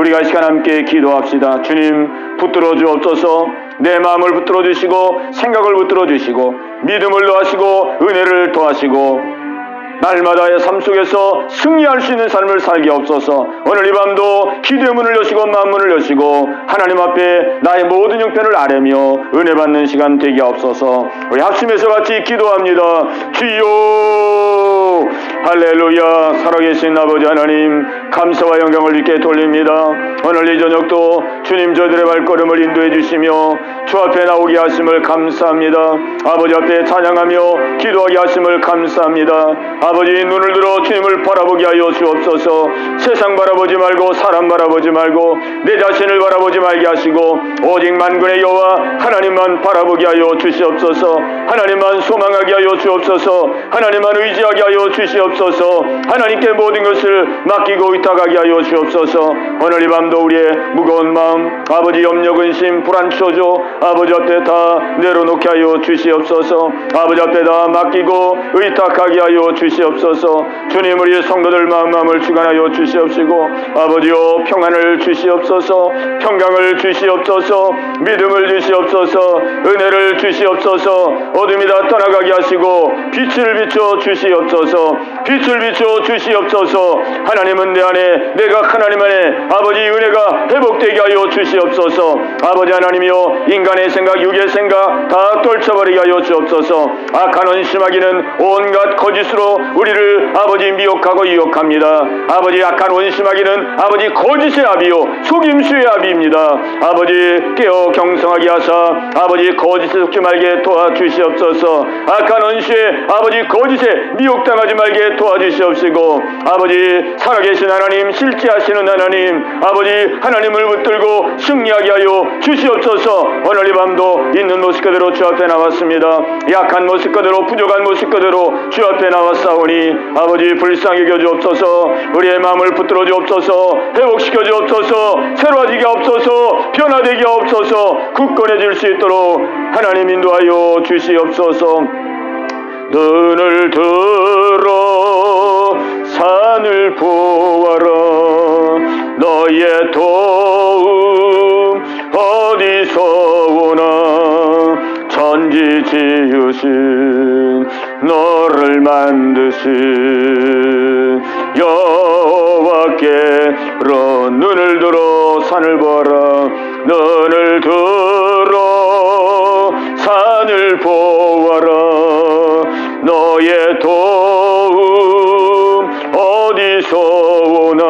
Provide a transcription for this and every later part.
우리가 이 시간 함께 기도합시다. 주님, 붙들어 주옵소서. 내 마음을 붙들어 주시고 생각을 붙들어 주시고 믿음을 더하시고 은혜를 더하시고 날마다의 삶 속에서 승리할 수 있는 삶을 살게 없소서. 오늘 이 밤도 기도의 문을 여시고 마음문을 여시고 하나님 앞에 나의 모든 형편을 아뢰며 은혜 받는 시간 되게 없소서. 우리 합심해서 같이 기도합니다. 주여, 할렐루야. 살아계신 아버지 하나님, 감사와 영광을 주께 돌립니다. 오늘 이 저녁도 주님 저들의 발걸음을 인도해 주시며 주 앞에 나오게 하심을 감사합니다. 아버지 앞에 찬양하며 기도하게 하심을 감사합니다. 아버지, 눈을 들어 주님을 바라보게 하여 주옵소서. 세상 바라보지 말고 사람 바라보지 말고 내 자신을 바라보지 말게 하시고 오직 만군의 여호와 하나님만 바라보게 하여 주시옵소서. 하나님만 소망하게 하여 주옵소서. 하나님만 의지하게 하여 주시옵소서. 하나님께 모든 것을 맡기고 의탁하게 하여 주옵소서. 오늘 이 밤도 우리의 무거운 마음, 아버지 염려 근심 불안 초조 아버지 앞에 다 내려놓게 하여 주시옵소서. 아버지 앞에 다 맡기고 의탁하게 하여 주시옵소서. 주님, 우리 성도들 마음을 주관하여 주시옵시고 아버지여 평안을 주시옵소서. 평강을 주시옵소서. 믿음을 주시옵소서. 은혜를 주시옵소서. 어둠이 다 떠나가게 하시고 빛을 비춰 주시옵소서. 빛을 비춰 주시옵소서. 하나님은 내 안에, 내가 하나님 안에 아버지 은혜가 회복되게 하여 주시옵소서. 아버지 하나님이여, 인간의 생각 육의 생각 다 떨쳐버리게 하여 주옵소서. 악한 원심하기는 온갖 거짓으로 우리를 아버지 미혹하고 유혹합니다. 아버지, 악한 원심하기는 아버지 거짓의 압이요 속임수의 압입니다. 아버지, 깨어 경성하게 하사 아버지 거짓에 속지 말게 도와주시옵소서. 악한 원수의 아버지 거짓에 미혹당하지 말게 도와주시옵시고 아버지, 살아계신 하나님, 실제하시는 하나님, 아버지 하나님을 붙들고 승리하게 하여 주시옵소서. 오늘 이 밤도 있는 모습 그대로 주 앞에 나왔습니다. 약한 모습 그대로, 부족한 모습 그대로 주 앞에 나왔사오니 아버지 불쌍히 여겨주옵소서. 우리의 마음을 붙들어 주옵소서. 회복시켜 주옵소서. 새로워지게 없소서. 변화되게 없소서. 굳건해질 수 있도록 하나님 인도하여 주시옵소서. 눈을 들어 산을 보아라. 너의 도움 어디서 오나. 천지 지으신 너를 만드신 여호와께로 눈을 들어 산을 보아라. 눈을 들어 산을 보아라. 너의 도움 어디서 오나.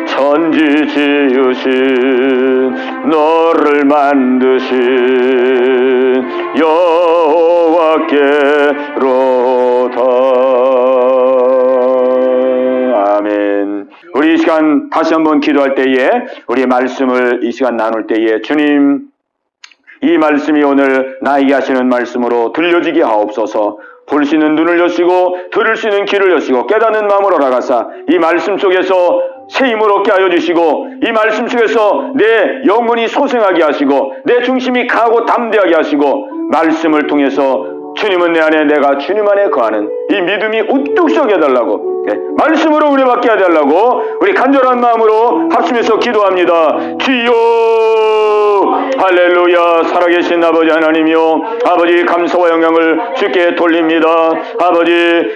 천지 지으신 너를 만드신 여호와께로다. 아멘. 우리 이 시간 다시 한번 기도할 때에, 우리 말씀을 이 시간 나눌 때에 주님, 이 말씀이 오늘 나에게 하시는 말씀으로 들려지게 하옵소서. 볼 수 있는 눈을 여시고 들을 수 있는 귀를 여시고 깨닫는 마음으로 나가사 이 말씀 속에서 새 힘을 얻게 하여 주시고 이 말씀 속에서 내 영혼이 소생하게 하시고 내 중심이 강하고 담대하게 하시고 말씀을 통해서 주님은 내 안에, 내가 주님 안에 거하는 이 믿음이 우뚝 서게 해달라고, 말씀으로 은혜받게 해달라고 우리 간절한 마음으로 합심해서 기도합니다. 주여, 할렐루야. 살아계신 아버지 하나님이요, 아버지 감사와 영광을 주께 돌립니다. 아버지,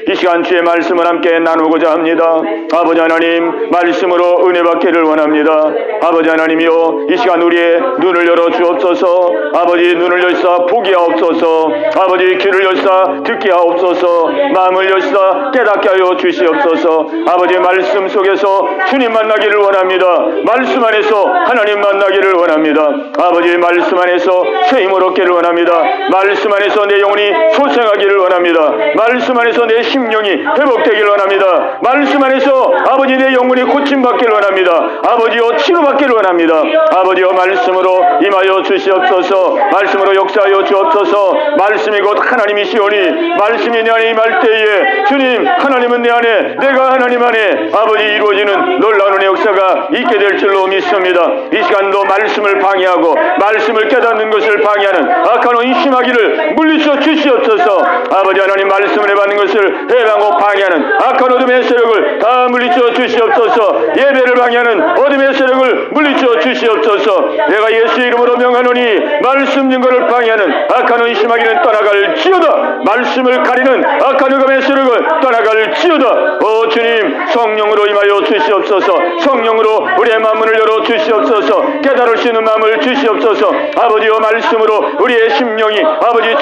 이 시간 주의 말씀을 함께 나누고자 합니다. 아버지 하나님, 말씀으로 은혜받기를 원합니다. 아버지 하나님이요, 이 시간 우리의 눈을 열어 주옵소서. 아버지, 눈을 열사 보게 하옵소서. 아버지, 귀를 열사 듣게 하옵소서. 마음을 열사 깨닫게 하여 주시옵소서. 아버지, 말씀 속에서 주님 만나기를 원합니다. 말씀 안에서 하나님 만나기를 원합니다. 아버지, 말씀 안에서 새 힘을 얻기를 원합니다. 말씀 안에서 내 영혼이 소생하기를 원합니다. 말씀 안에서 내 심령이 회복되기를 원합니다. 말씀 안에서 아버지 내 영혼이 고침받기를 원합니다. 아버지여, 치료받기를 원합니다. 아버지여, 말씀으로 임하여 주시옵소서. 말씀으로 역사하여 주옵소서. 말씀이 곧 하나님이시오니 말씀이 내 안에 임할 때에 주님, 하나님은 내 안에, 내가 하나님 안에 아버지 이루어지는 놀라운 은혜 역사가 있게 될 줄로 믿습니다. 이 시간도 말씀을 방해하고 말씀을 깨닫는 것을 방해하는 악한 원심하기를 물리쳐 주시옵소서. 아버지 하나님, 말씀을 해받는 것을 해방하고 방해하는 악한 어둠의 세력을 다 물리쳐 주시옵소서. 예배를 방해하는 어둠의 세력을 영을 물리쳐 주시옵소서. 내가 예수의 이름으로 명하노니 말씀 증거를 방해하는 악한 의심하기는 떠나갈지어다. 말씀을 가리는 악한 흑암의 세력을 떠나갈지어다. 오 주님, 성령으로 임하여 주시옵소서. 성령으로 우리의 마음을 열어 주시옵소서. 깨달을 수 있는 마음을 주시옵소서. 아버지의 말씀으로 우리의 심령이 아버지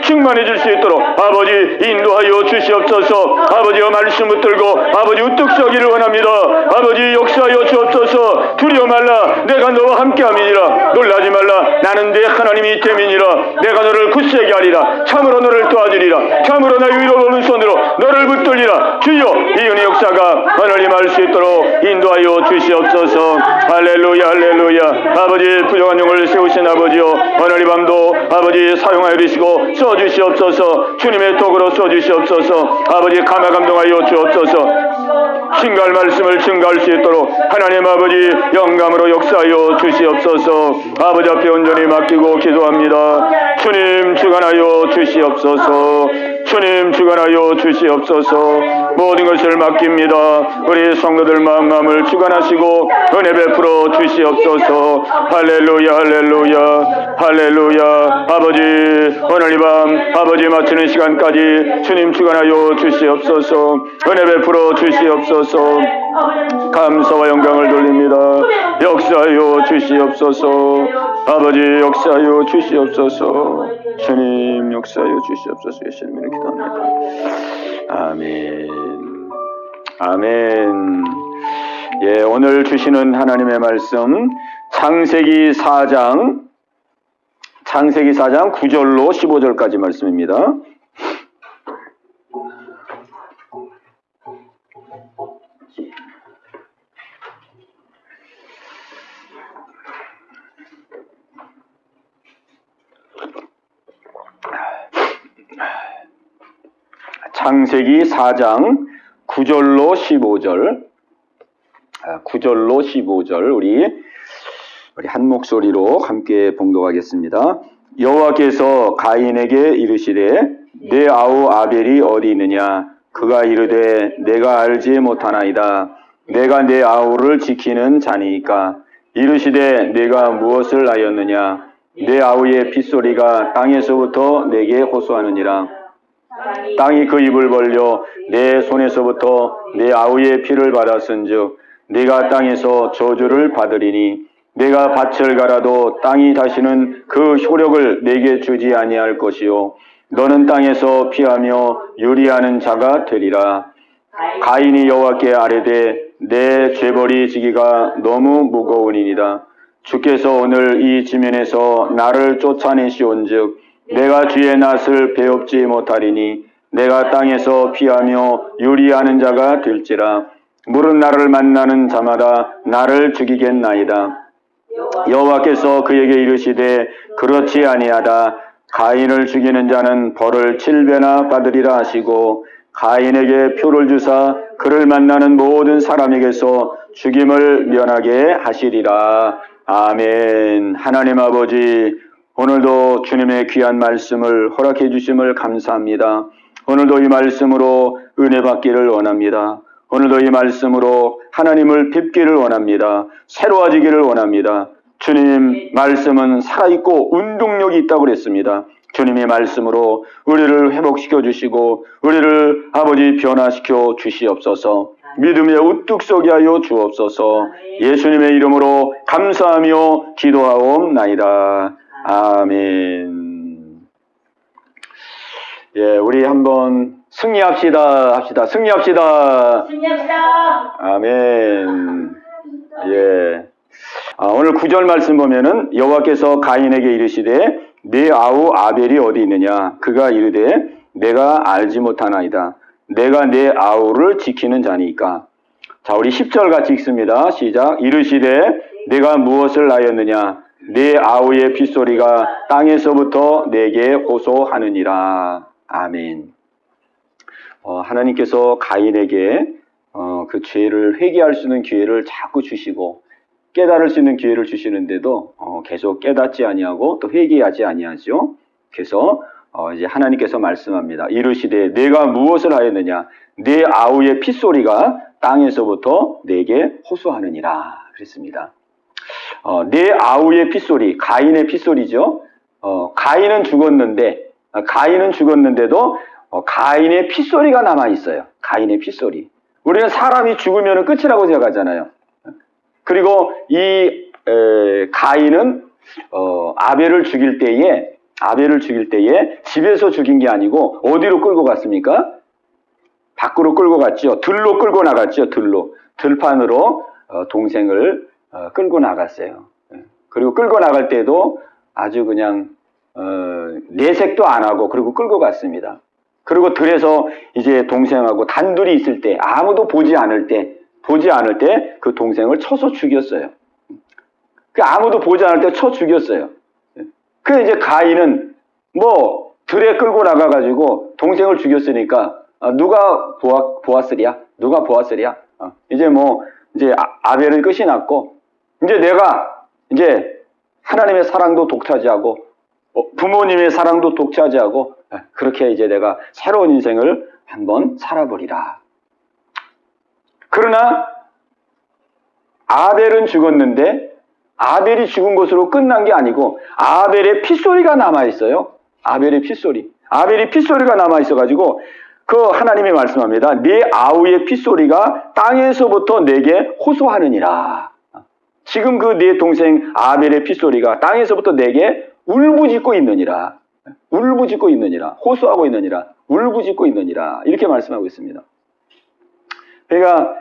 충만해 줄 수 있도록 아버지 인도하여 주시옵소서. 아버지의 말씀 붙들고 아버지 우뚝 서기를 원합니다. 아버지 역사하여 주옵소서. 두려워 말라, 내가 너와 함께함이니라. 놀라지 말라, 나는 네 하나님이 됨이니라. 내가 너를 굳세게 하리라. 참으로 너를 도와주리라. 참으로 나의 위로 오른손으로 너를 붙들리라. 주여, 이 은혜 역사가 하늘이 말 수 있도록 인도하여 주시옵소서. 할렐루야 할렐루야. 아버지 부정한 영을 세우신 아버지여, 오늘 이 밤도 아버지 사용하여 주시고 써주시옵소서. 주님의 도구로 써주시옵소서. 아버지 감화 감동하여 주옵소서. 증거할 말씀을 증거할 수 있도록 하나님 아버지 영감으로 역사하여 주시옵소서. 아버지 앞에 온전히 맡기고 기도합니다. 주님 주관하여 주시옵소서. 주님 주관하여 주시옵소서. 모든 것을 맡깁니다. 우리 성도들 마음을 주관하시고 은혜 베풀어 주시옵소서. 할렐루야 할렐루야 할렐루야. 아버지 오늘 이 밤 아버지 마치는 시간까지 주님 주관하여 주시옵소서. 은혜 베풀어 주시옵소서. 감사와 영광을 돌립니다. 역사하여 주시옵소서. 아버지 역사하여 주시옵소서. 주님 역사하여 주시옵소서. 예수님으로 기도합니다. 아멘. 아멘. 예, 오늘 주시는 하나님의 말씀 창세기 4장 9절로 15절까지 말씀입니다. 창세기 4장 9절로 15절 우리 한 목소리로 함께 봉독하겠습니다. 여호와께서 가인에게 이르시되 내 아우 아벨이 어디 있느냐? 그가 이르되 내가 알지 못하나이다. 내가 내 아우를 지키는 자니이까. 이르시되 내가 무엇을 하였느냐? 내 아우의 핏소리가 땅에서부터 내게 호소하느니라. 땅이 그 입을 벌려 내 손에서부터 내 아우의 피를 받았은즉 내가 땅에서 저주를 받으리니 내가 밭을 갈아도 땅이 다시는 그 효력을 내게 주지 아니할 것이요 너는 땅에서 피하며 유리하는 자가 되리라. 가인이 여호와께 아뢰되 내 죄벌이 지기가 너무 무거우니이다. 주께서 오늘 이 지면에서 나를 쫓아내시온즉 내가 주의 낯을 배웁지 못하리니 내가 땅에서 피하며 유리하는 자가 될지라. 물은 나를 만나는 자마다 나를 죽이겠나이다. 여호와께서 그에게 이르시되 그렇지 아니하다. 가인을 죽이는 자는 벌을 7배나 받으리라 하시고 가인에게 표를 주사 그를 만나는 모든 사람에게서 죽임을 면하게 하시리라. 아멘. 하나님 아버지, 오늘도 주님의 귀한 말씀을 허락해 주심을 감사합니다. 오늘도 이 말씀으로 은혜 받기를 원합니다. 오늘도 이 말씀으로 하나님을 뵙기를 원합니다. 새로워지기를 원합니다. 주님 말씀은 살아있고 운동력이 있다고 그랬습니다. 주님의 말씀으로 우리를 회복시켜 주시고 우리를 아버지 변화시켜 주시옵소서. 믿음에 우뚝 서게 하여 주옵소서. 예수님의 이름으로 감사하며 기도하옵나이다. 아멘. 예, 우리 한번 승리합시다. 승리합시다. 아멘. 예. 오늘 9절 말씀 보면은 여호와께서 가인에게 이르시되 네 아우 아벨이 어디 있느냐? 그가 이르되 내가 알지 못하나이다. 내가 내 아우를 지키는 자니까. 자, 우리 10절 같이 읽습니다. 시작. 이르시되 내가 무엇을 하였느냐? 내 아우의 핏소리가 땅에서부터 내게 호소하느니라. 아멘. 하나님께서 가인에게 그 죄를 회개할 수 있는 기회를 자꾸 주시고 깨달을 수 있는 기회를 주시는데도 계속 깨닫지 아니하고 또 회개하지 아니하죠. 그래서 이제 하나님께서 말씀합니다. 이르시되 내가 무엇을 하였느냐? 내 아우의 핏소리가 땅에서부터 내게 호소하느니라. 그랬습니다. 내 아우의 핏소리, 가인의 핏소리죠. 가인은 죽었는데도 가인의 핏소리가 남아 있어요. 가인의 핏소리. 우리는 사람이 죽으면 끝이라고 생각하잖아요. 그리고 이 가인은 아벨을 죽일 때에 집에서 죽인 게 아니고 어디로 끌고 갔습니까? 밖으로 끌고 갔죠. 들로 끌고 나갔죠. 들판으로 동생을 끌고 나갔어요. 그리고 끌고 나갈 때도 아주 그냥 내색도 안 하고 그리고 끌고 갔습니다. 그리고 들에서 이제 동생하고 단둘이 있을 때 아무도 보지 않을 때 그 동생을 쳐서 죽였어요. 아무도 보지 않을 때 쳐 죽였어요. 그 이제 가인은 뭐 들에 끌고 나가가지고 동생을 죽였으니까 누가 보았으랴? 이제 아벨은 끝이 났고 이제 내가 이제 하나님의 사랑도 독차지하고 부모님의 사랑도 독차지하고 그렇게 이제 내가 새로운 인생을 한번 살아보리라. 그러나 아벨은 죽었는데 아벨이 죽은 것으로 끝난 게 아니고 아벨의 핏소리가 남아있어요. 아벨이 핏소리가 남아있어가지고 하나님이 말씀합니다. 네 아우의 핏소리가 땅에서부터 내게 호소하느니라. 지금 네 동생 아벨의 핏소리가 땅에서부터 내게 울부짖고 있느니라. 호소하고 있느니라. 울부짖고 있느니라. 이렇게 말씀하고 있습니다. 그러니까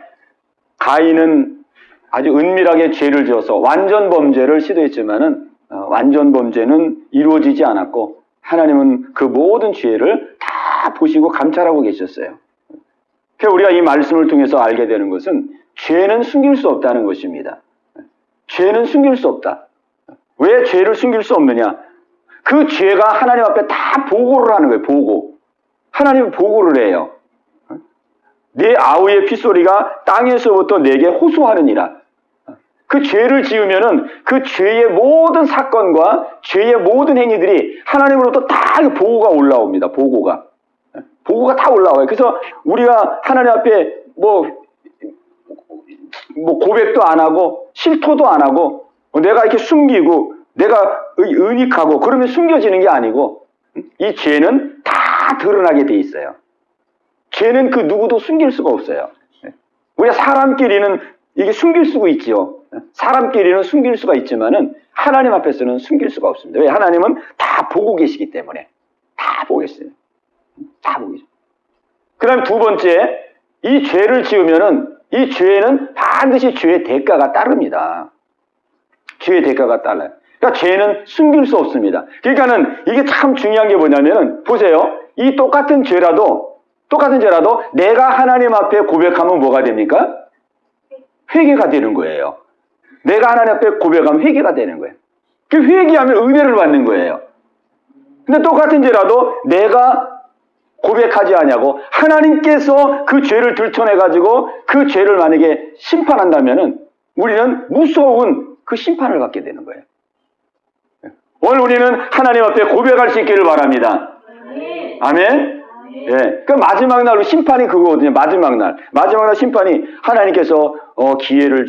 가인은 아주 은밀하게 죄를 지어서 완전 범죄를 시도했지만은 완전 범죄는 이루어지지 않았고 하나님은 그 모든 죄를 다 보시고 감찰하고 계셨어요. 그래서 우리가 이 말씀을 통해서 알게 되는 것은 죄는 숨길 수 없다는 것입니다. 죄는 숨길 수 없다. 왜 죄를 숨길 수 없느냐? 그 죄가 하나님 앞에 다 보고를 하는 거예요. 보고. 하나님은 보고를 해요. 네 아우의 핏소리가 땅에서부터 내게 호소하느니라. 그 죄를 지으면은 그 죄의 모든 사건과 죄의 모든 행위들이 하나님으로부터 다 보고가 올라옵니다. 보고가 다 올라와요. 그래서 우리가 하나님 앞에 고백도 안 하고 실토도 안 하고 내가 이렇게 숨기고 내가 은닉하고 그러면 숨겨지는 게 아니고 이 죄는 다 드러나게 돼 있어요. 죄는 그 누구도 숨길 수가 없어요. 우리가 사람끼리는 이게 숨길 수가 있지요. 사람끼리는 숨길 수가 있지만은 하나님 앞에서는 숨길 수가 없습니다. 왜? 하나님은 다 보고 계시기 때문에. 다 보고 계세요. 다 보고 계세요. 그 다음에 두 번째, 이 죄를 지으면은 이 죄는 반드시 죄의 대가가 따릅니다. 죄의 대가가 따라요. 그러니까 죄는 숨길 수 없습니다. 그러니까는 이게 참 중요한 게 뭐냐면은 보세요. 이 똑같은 죄라도 내가 하나님 앞에 고백하면 뭐가 됩니까? 회개가 되는 거예요. 내가 하나님 앞에 고백하면 회개가 되는 거예요. 그 회개하면 은혜를 받는 거예요. 근데 똑같은 죄라도 내가 고백하지 않냐고 하나님께서 그 죄를 들춰내가지고 그 죄를 만약에 심판한다면은 우리는 무서운 그 심판을 받게 되는 거예요. 오늘 우리는 하나님 앞에 고백할 수 있기를 바랍니다. 아멘. 예. 그 마지막 날 심판이 그거거든요. 마지막 날 심판이 하나님께서 기회를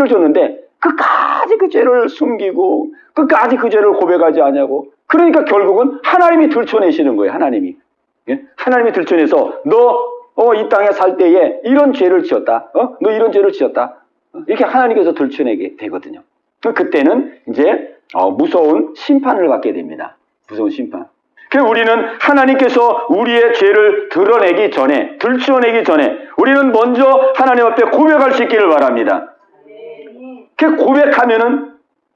줬는데 끝까지 그 죄를 숨기고 끝까지 그 죄를 고백하지 않냐고. 그러니까 결국은 하나님이 들춰내시는 거예요. 하나님이. 예? 하나님이 들춰내서 너 이 땅에 살 때에 이런 죄를 지었다. 너 이런 죄를 지었다. 이렇게 하나님께서 들춰내게 되거든요. 그때는 이제 무서운 심판을 받게 됩니다. 무서운 심판. 그래서 우리는 하나님께서 우리의 죄를 드러내기 전에, 들춰내기 전에 우리는 먼저 하나님 앞에 고백할 수 있기를 바랍니다. 그 고백하면은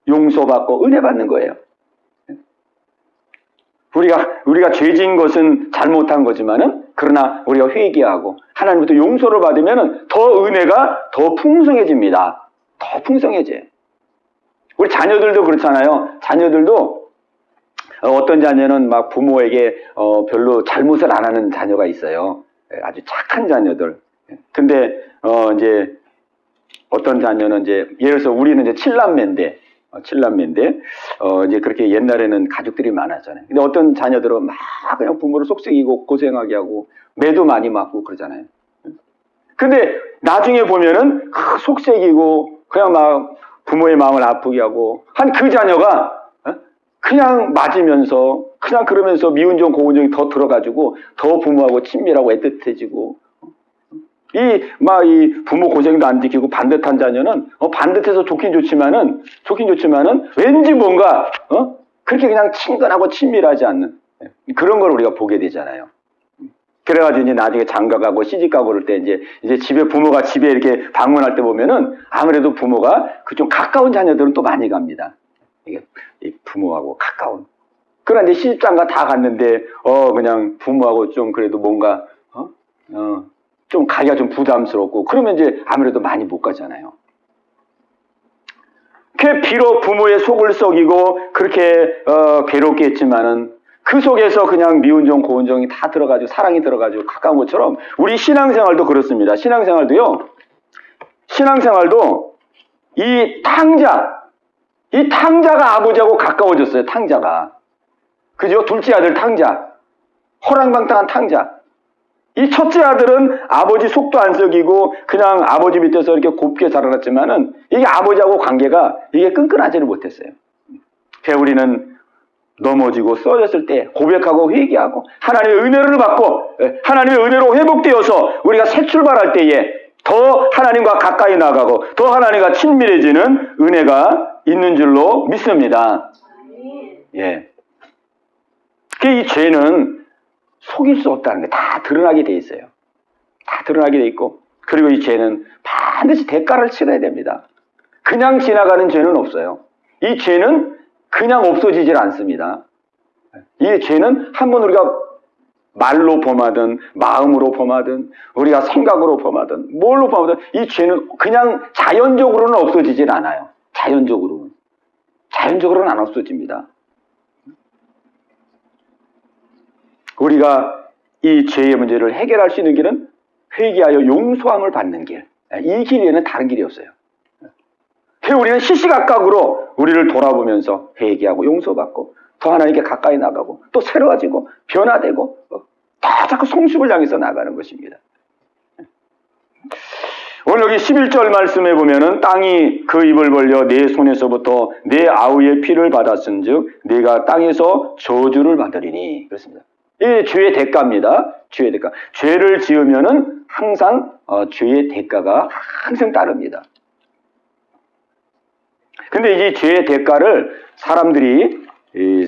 용서받고 은혜 받는 거예요. 우리가 죄진 것은 잘못한 거지만은 그러나 우리가 회개하고 하나님부터 용서를 받으면은 더 은혜가 더 풍성해집니다. 더 풍성해져요. 우리 자녀들도 그렇잖아요. 자녀들도 어떤 자녀는 막 부모에게 별로 잘못을 안 하는 자녀가 있어요. 아주 착한 자녀들. 근데 이제 어떤 자녀는 이제 예를 들어서 우리는 이제 칠남매인데 이제 그렇게 옛날에는 가족들이 많았잖아요. 근데 어떤 자녀들은 막 그냥 부모를 속썩이고 고생하게 하고 매도 많이 맞고 그러잖아요. 근데 나중에 보면은 속색이고 그냥 막 부모의 마음을 아프게 하고 한 그 자녀가 그냥 맞으면서 그냥 그러면서 미운정 고운정이 더 들어가지고 더 부모하고 친밀하고 애틋해지고 이 부모 고생도 안 지키고 반듯한 자녀는 반듯해서 좋긴 좋지만은 왠지 뭔가 그렇게 그냥 친근하고 친밀하지 않는 그런 걸 우리가 보게 되잖아요. 그래가지고 이제 나중에 장가가고 시집가고 그럴 때 이제 집에 부모가 집에 이렇게 방문할 때 보면은 아무래도 부모가 그 좀 가까운 자녀들은 또 많이 갑니다. 이게 부모하고 가까운. 그러나 이제 시집장가 다 갔는데 그냥 부모하고 좀 그래도 뭔가 좀 가기가 좀 부담스럽고 그러면 이제 아무래도 많이 못 가잖아요. 비록 부모의 속을 썩이고 그렇게 괴롭게 했지만은 그 속에서 그냥 미운정 고운정이 다 들어가지고 사랑이 들어가지고 가까운 것처럼 우리 신앙생활도 그렇습니다. 신앙생활도 이 탕자가 아버지하고 가까워졌어요. 탕자가. 그죠? 둘째 아들 탕자. 호랑방탕한 탕자. 이 첫째 아들은 아버지 속도 안 썩이고 그냥 아버지 밑에서 이렇게 곱게 자라났지만은 이게 아버지하고 관계가 이게 끈끈하지를 못했어요. 그래서 우리는 넘어지고 쓰러졌을 때 고백하고 회개하고 하나님의 은혜를 받고 하나님의 은혜로 회복되어서 우리가 새 출발할 때에 더 하나님과 가까이 나가고 더 하나님과 친밀해지는 은혜가 있는 줄로 믿습니다. 예. 이 죄는 속일 수 없다는 게 다 드러나게 돼 있어요. 다 드러나게 돼 있고 그리고 이 죄는 반드시 대가를 치러야 됩니다. 그냥 지나가는 죄는 없어요. 이 죄는 그냥 없어지질 않습니다. 이 죄는 한번 우리가 말로 범하든 마음으로 범하든 우리가 생각으로 범하든 뭘로 범하든 이 죄는 그냥 자연적으로는 없어지질 않아요. 자연적으로는 안 없어집니다. 우리가 이 죄의 문제를 해결할 수 있는 길은 회개하여 용서함을 받는 길. 이 길에는 다른 길이 없어요. 우리는 시시각각으로 우리를 돌아보면서 회개하고 용서받고 더 하나님께 가까이 나가고 또 새로워지고 변화되고 더 자꾸 성숙을 향해서 나가는 것입니다. 오늘 여기 11절 말씀에 보면은 땅이 그 입을 벌려 내 손에서부터 내 아우의 피를 받았은즉 내가 땅에서 저주를 받으리니 그렇습니다. 이 죄의 대가입니다. 죄의 대가. 죄를 지으면은 항상 죄의 대가가 항상 따릅니다. 근데 이 죄의 대가를 사람들이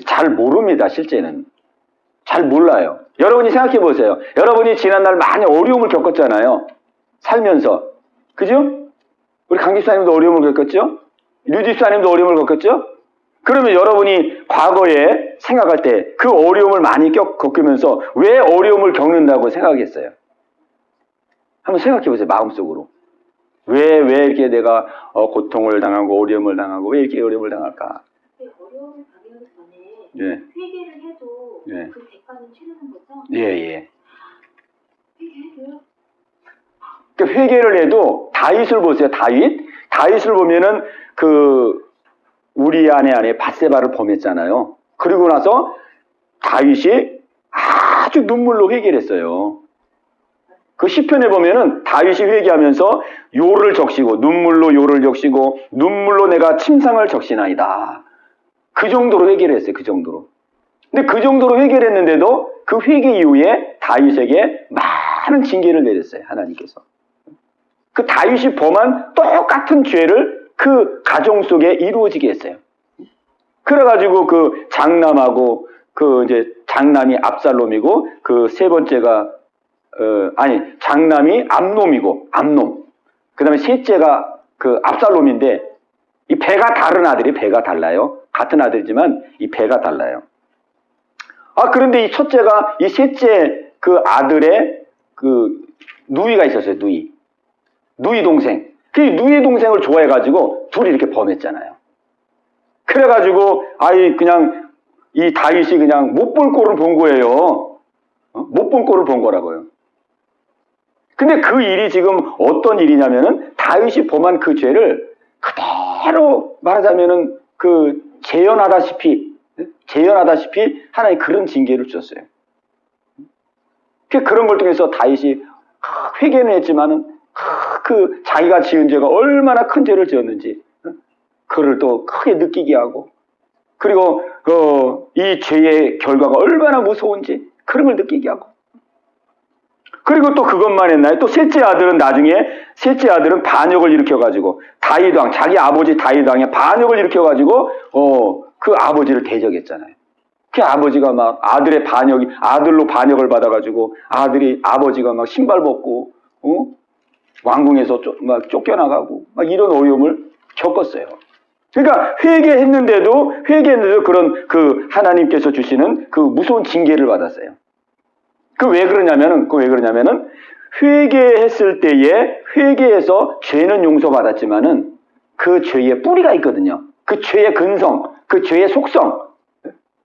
잘 모릅니다. 실제는 잘 몰라요. 여러분이 생각해 보세요. 여러분이 지난날 많이 어려움을 겪었잖아요. 살면서. 그죠? 우리 강 집사님도 어려움을 겪었죠? 류 집사님도 어려움을 겪었죠? 그러면 여러분이 과거에 생각할 때 그 어려움을 많이 겪으면서 왜 어려움을 겪는다고 생각했어요? 한번 생각해 보세요. 마음속으로. 왜 이렇게 내가 고통을 당하고 어려움을 당하고 왜 이렇게 어려움을 당할까? 어려움을 당하기 전에 예. 회개를 해도 예. 그 대가는 치르는 거죠? 예. 회개해도요? 그러니까 회개를 해도 다윗을 보세요. 다윗을 보면은 우리 안에 밧세바를 범했잖아요. 그리고 나서 다윗이 아주 눈물로 회개를 했어요. 그 시편에 보면은 다윗이 회개하면서 요를 적시고 눈물로 요를 적시고 눈물로 내가 침상을 적시나이다. 그 정도로 회개를 했어요. 그 정도로. 근데 그 정도로 회개를 했는데도 그 회개 이후에 다윗에게 많은 징계를 내렸어요. 하나님께서. 그 다윗이 범한 똑같은 죄를 그 가정 속에 이루어지게 했어요. 그래가지고 그 장남하고 이제 장남이 압살롬이고 그 세 번째가 장남이 암놈. 그 다음에 셋째가 그 압살롬인데 이 배가 다른 아들이 배가 달라요. 같은 아들이지만 이 배가 달라요. 그런데 이 첫째가 이 셋째 그 아들의 그 누이가 있었어요. 누이 동생. 그 누이 동생을 좋아해가지고 둘이 이렇게 범했잖아요. 그래가지고 그냥 이 다윗이 그냥 못 볼 꼴을 본 거예요. 못 볼 꼴을 본 거라고요. 근데 그 일이 지금 어떤 일이냐면은 다윗이 범한 그 죄를 그대로 말하자면은 재현하다시피 하나의 그런 징계를 주셨어요. 그런 걸 통해서 다윗이 회개는 했지만은 그 자기가 지은 죄가 얼마나 큰 죄를 지었는지 그를 또 크게 느끼게 하고, 그리고 이 죄의 결과가 얼마나 무서운지 그런 걸 느끼게 하고, 그리고 또 그것만 했나요? 또 셋째 아들은 반역을 일으켜가지고 자기 아버지 다윗 왕의 반역을 일으켜가지고 그 아버지를 대적했잖아요. 그 아버지가 막 아들로 반역을 받아가지고 아버지가 막 신발 벗고 왕궁에서 막 쫓겨나가고 막 이런 어려움을 겪었어요. 그러니까 회개했는데도 그런 그 하나님께서 주시는 그 무서운 징계를 받았어요. 왜 그러냐면은 회개했을 때에 회개해서 죄는 용서받았지만은 그 죄의 뿌리가 있거든요. 그 죄의 근성, 그 죄의 속성.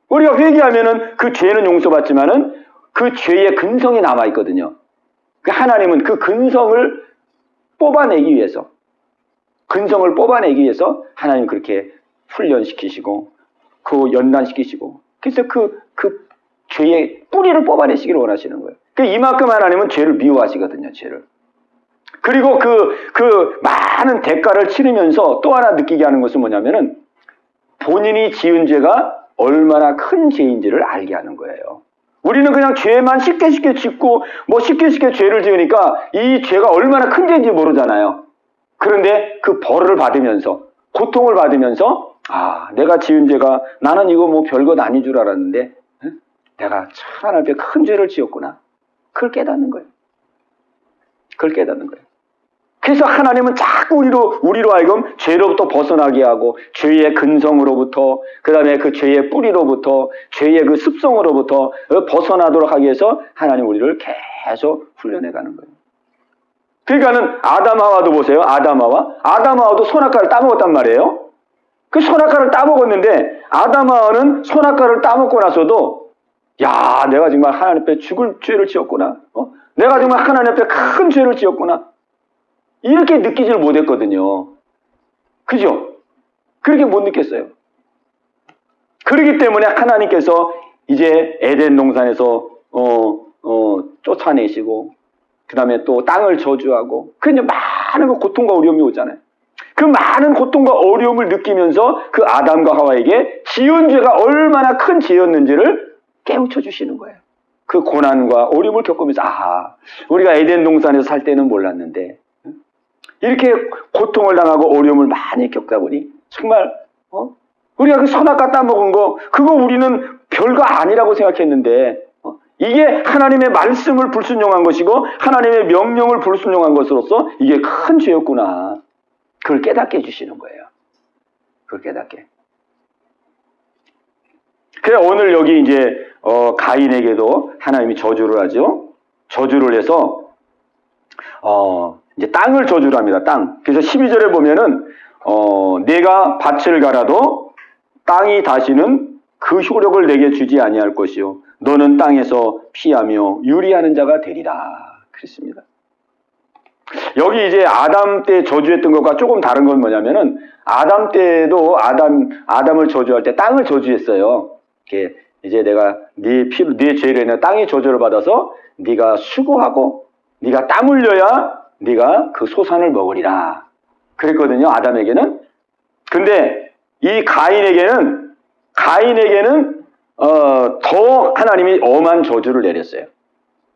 우리가 회개하면은 그 죄는 용서받지만은 그 죄의 근성이 남아 있거든요. 하나님은 그 근성을 뽑아내기 위해서 하나님 그렇게 훈련시키시고 그 연단시키시고, 그래서 그 죄의 뿌리를 뽑아내시기를 원하시는 거예요. 이만큼 하나님은 죄를 미워하시거든요, 죄를. 그리고 그 많은 대가를 치르면서 또 하나 느끼게 하는 것은 뭐냐면은 본인이 지은 죄가 얼마나 큰 죄인지를 알게 하는 거예요. 우리는 그냥 죄만 쉽게 짓고 쉽게 죄를 지으니까 이 죄가 얼마나 큰 죄인지 모르잖아요. 그런데 그 벌을 받으면서, 고통을 받으면서, 내가 지은 죄가, 나는 이거 별것 아닌 줄 알았는데 내가 참 하나님 앞에 큰 죄를 지었구나. 그걸 깨닫는 거예요. 그래서 하나님은 자꾸 우리로 하여금 죄로부터 벗어나게 하고, 죄의 근성으로부터, 그 다음에 그 죄의 뿌리로부터, 죄의 그 습성으로부터 벗어나도록 하기 위해서 하나님 우리를 계속 훈련해 가는 거예요. 그러니까는 아담하와도 보세요. 아담하와도 선악과를 따먹었단 말이에요. 그 선악과를 따먹었는데 아담하와는 선악과를 따먹고 나서도 내가 정말 하나님 앞에 죽을 죄를 지었구나. 내가 정말 하나님 앞에 큰 죄를 지었구나. 이렇게 느끼지를 못했거든요. 그죠? 그렇게 못 느꼈어요. 그렇기 때문에 하나님께서 이제 에덴 동산에서 쫓아내시고, 그 다음에 또 땅을 저주하고, 그냥 많은 고통과 어려움이 오잖아요. 그 많은 고통과 어려움을 느끼면서 그 아담과 하와에게 지은 죄가 얼마나 큰 죄였는지를 깨우쳐 주시는 거예요. 그 고난과 어려움을 겪으면서 우리가 에덴 동산에서 살 때는 몰랐는데 이렇게 고통을 당하고 어려움을 많이 겪다 보니 정말 우리가 그 선악과 따먹은 거 그거 우리는 별거 아니라고 생각했는데 이게 하나님의 말씀을 불순종한 것이고 하나님의 명령을 불순종한 것으로서 이게 큰 죄였구나. 그걸 깨닫게 해주시는 거예요. 그걸 깨닫게. 그래 오늘 여기 이제 가인에게도 하나님이 저주를 하죠. 저주를 해서 이제 땅을 저주를 합니다. 땅. 그래서 12절에 보면은 내가 밭을 갈아도 땅이 다시는 그 효력을 내게 주지 아니할 것이요 너는 땅에서 피하며 유리하는 자가 되리라. 그랬습니다. 여기 이제 아담 때 저주했던 것과 조금 다른 건 뭐냐면은 아담 때도 아담을 저주할 때 땅을 저주했어요. 이렇게 이제 내가 네 죄로 인해 땅의 저주를 받아서 네가 수고하고 네가 땀 흘려야 네가 그 소산을 먹으리라. 그랬거든요. 아담에게는. 근데 이 가인에게는 더 하나님이 엄한 저주를 내렸어요.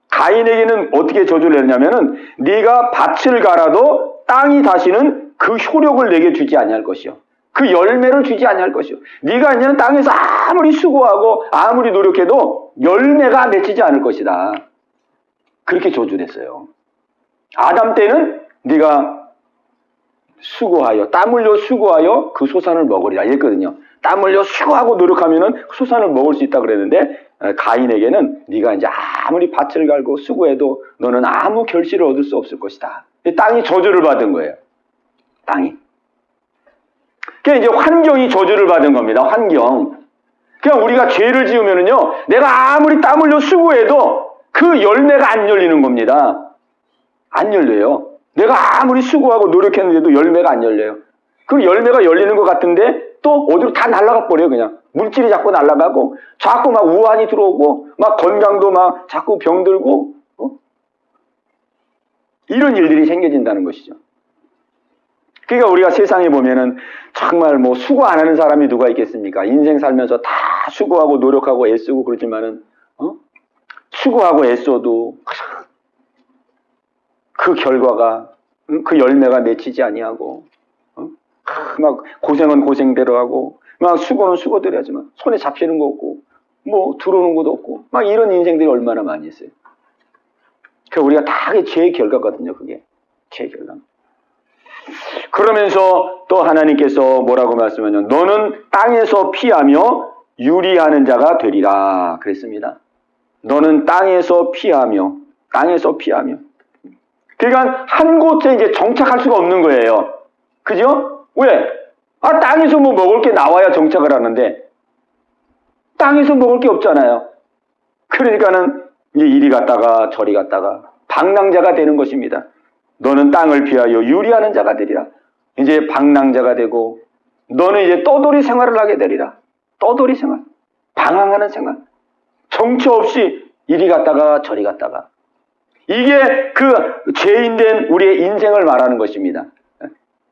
가인에게는 어떻게 저주를 내렸냐면은 네가 밭을 갈아도 땅이 다시는 그 효력을 내게 주지 아니할 것이요. 그 열매를 주지 아니할 것이요. 네가 이제는 땅에서 아무리 수고하고 아무리 노력해도 열매가 맺히지 않을 것이다. 그렇게 저주를 했어요. 아담 때는 네가 수고하여 땀 흘려 수고하여 그 소산을 먹으리라 이랬거든요. 땀 흘려 수고하고 노력하면은 그 소산을 먹을 수 있다 그랬는데 가인에게는 네가 이제 아무리 밭을 갈고 수고해도 너는 아무 결실을 얻을 수 없을 것이다. 땅이 저주를 받은 거예요. 땅이. 그러니까 이제 환경이 저주를 받은 겁니다. 환경. 그냥 우리가 죄를 지으면은요, 내가 아무리 땀 흘려 수고해도 그 열매가 안 열리는 겁니다. 안 열려요. 내가 아무리 수고하고 노력했는데도 열매가 안 열려요. 그 열매가 열리는 것 같은데 또 어디로 다 날아가 버려요. 그냥 물질이 자꾸 날아가고 자꾸 막 우환이 들어오고 막 건강도 막 자꾸 병들고 이런 일들이 생겨진다는 것이죠. 그러니까 우리가 세상에 보면은 정말 뭐 수고 안 하는 사람이 누가 있겠습니까? 인생 살면서 다 수고하고 노력하고 애쓰고 그러지만은 수고하고 애써도 그 결과가 그 열매가 맺히지 아니하고 막 고생은 고생대로 하고 막 수고는 수고대로 하지만 손에 잡히는 거 없고 뭐 들어오는 것도 없고 막 이런 인생들이 얼마나 많이 있어요. 그 우리가 다 죄의 결과거든요. 그게 죄의 결과. 그러면서 또 하나님께서 뭐라고 말씀하냐면 너는 땅에서 피하며 유리하는 자가 되리라 그랬습니다. 너는 땅에서 피하며 그러니까 한 곳에 이제 정착할 수가 없는 거예요. 그죠? 왜? 땅에서 뭐 먹을 게 나와야 정착을 하는데 땅에서 먹을 게 없잖아요. 그러니까는 이제 이리 갔다가 저리 갔다가 방랑자가 되는 것입니다. 너는 땅을 피하여 유리하는 자가 되리라. 이제 방랑자가 되고 너는 이제 떠돌이 생활을 하게 되리라. 떠돌이 생활, 방황하는 생활, 정처 없이 이리 갔다가 저리 갔다가 이게 그 죄인된 우리의 인생을 말하는 것입니다.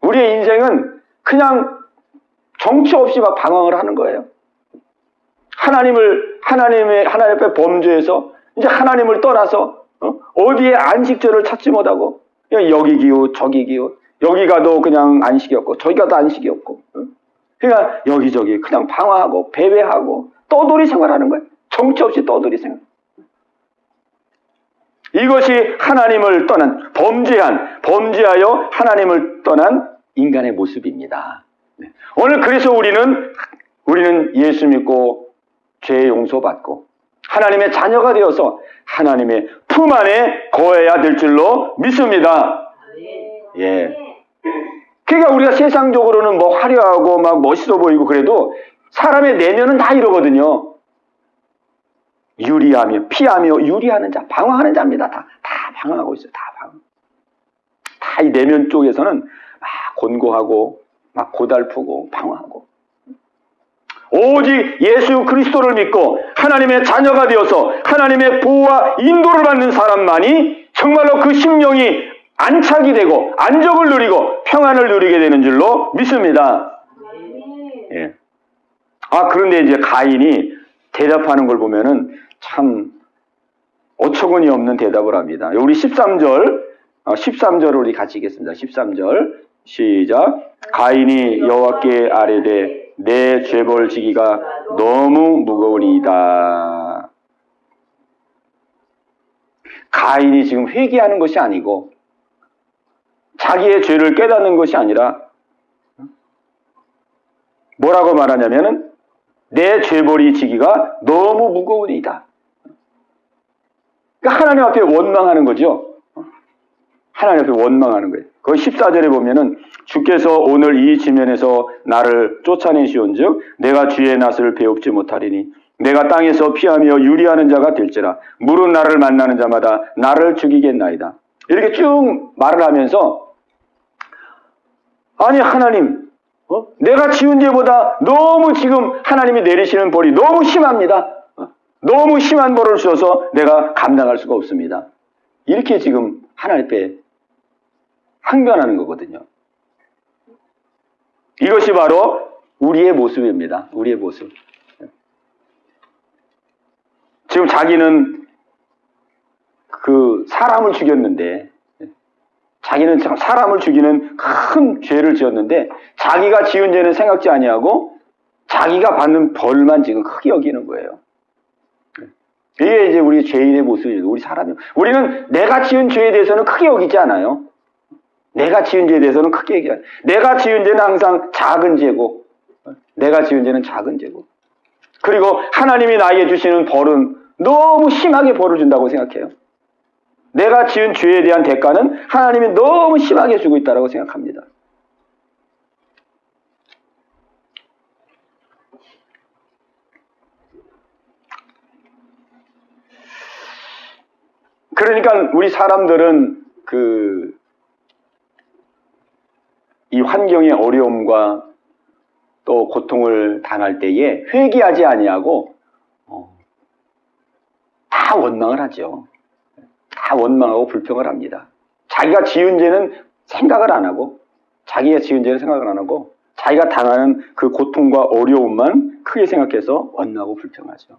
우리의 인생은 그냥 정처 없이 막 방황을 하는 거예요. 하나님 앞에 범죄해서 이제 하나님을 떠나서 어디에 안식처를 찾지 못하고 그냥 여기 기웃 저기 기웃 여기 가도 그냥 안식이 없고 저기 가도 안식이 없고 그러니까 여기저기 그냥 방황하고 배회하고 떠돌이 생활하는 거예요. 정처 없이 떠돌이 생활. 이것이 하나님을 떠난 범죄하여 하나님을 떠난 인간의 모습입니다. 오늘 그래서 우리는 예수 믿고 죄 용서받고 하나님의 자녀가 되어서 하나님의 품 안에 거해야 될 줄로 믿습니다. 예. 그러니까 우리가 세상적으로는 뭐 화려하고 막 멋있어 보이고 그래도 사람의 내면은 다 이러거든요. 유리하며 피하며 유리하는 자, 방황하는 자입니다. 다 방황하고 있어요. 다 이 내면 쪽에서는 막 곤고하고 막 고달프고 방황하고 오직 예수 그리스도를 믿고 하나님의 자녀가 되어서 하나님의 보호와 인도를 받는 사람만이 정말로 그 심령이 안착이 되고 안정을 누리고 평안을 누리게 되는 줄로 믿습니다. 예. 그런데 이제 가인이 대답하는 걸 보면은 참 어처구니 없는 대답을 합니다. 우리 13절을 우리 같이 읽겠습니다. 13절 시작. 가인이 여호와께 아뢰되 내 죄벌 지기가 너무 무거우니이다. 가인이 지금 회개하는 것이 아니고 자기의 죄를 깨닫는 것이 아니라 뭐라고 말하냐면은 내 죄벌이 지기가 너무 무거우니이다. 그러니까 하나님 앞에 원망하는 거죠. 하나님 앞에 원망하는 거예요. 거기 14절에 보면은 주께서 오늘 이 지면에서 나를 쫓아내시온즉 내가 주의 낯을 배웁지 못하리니 내가 땅에서 피하며 유리하는 자가 될지라 물은 나를 만나는 자마다 나를 죽이겠나이다. 이렇게 쭉 말을 하면서 아니 하나님 내가 지은 죄보다 너무 지금 하나님이 내리시는 벌이 너무 심합니다. 너무 심한 벌을 주셔서 내가 감당할 수가 없습니다. 이렇게 지금 하나님 앞에 항변하는 거거든요. 이것이 바로 우리의 모습입니다. 우리의 모습. 지금 자기는 그 사람을 죽였는데 자기는 사람을 죽이는 큰 죄를 지었는데 자기가 지은 죄는 생각지 아니하고 자기가 받는 벌만 지금 크게 여기는 거예요. 이게 이제 우리 죄인의 모습이에요. 우리 사람이. 우리는 내가 지은 죄에 대해서는 크게 여기지 않아요. 내가 지은 죄에 대해서는 크게 얘기해요. 내가 지은 죄는 항상 작은 죄고 내가 지은 죄는 작은 죄고 그리고 하나님이 나에게 주시는 벌은 너무 심하게 벌을 준다고 생각해요. 내가 지은 죄에 대한 대가는 하나님이 너무 심하게 주고 있다고 생각합니다. 그러니까 우리 사람들은 이 환경의 어려움과 또 고통을 당할 때에 회개하지 아니하고 다 원망을 하죠. 다 원망하고 불평을 합니다. 자기가 지은 죄는 생각을 안 하고, 자기가 지은 죄는 생각을 안 하고, 자기가 당하는 그 고통과 어려움만 크게 생각해서 원나고 불평하죠.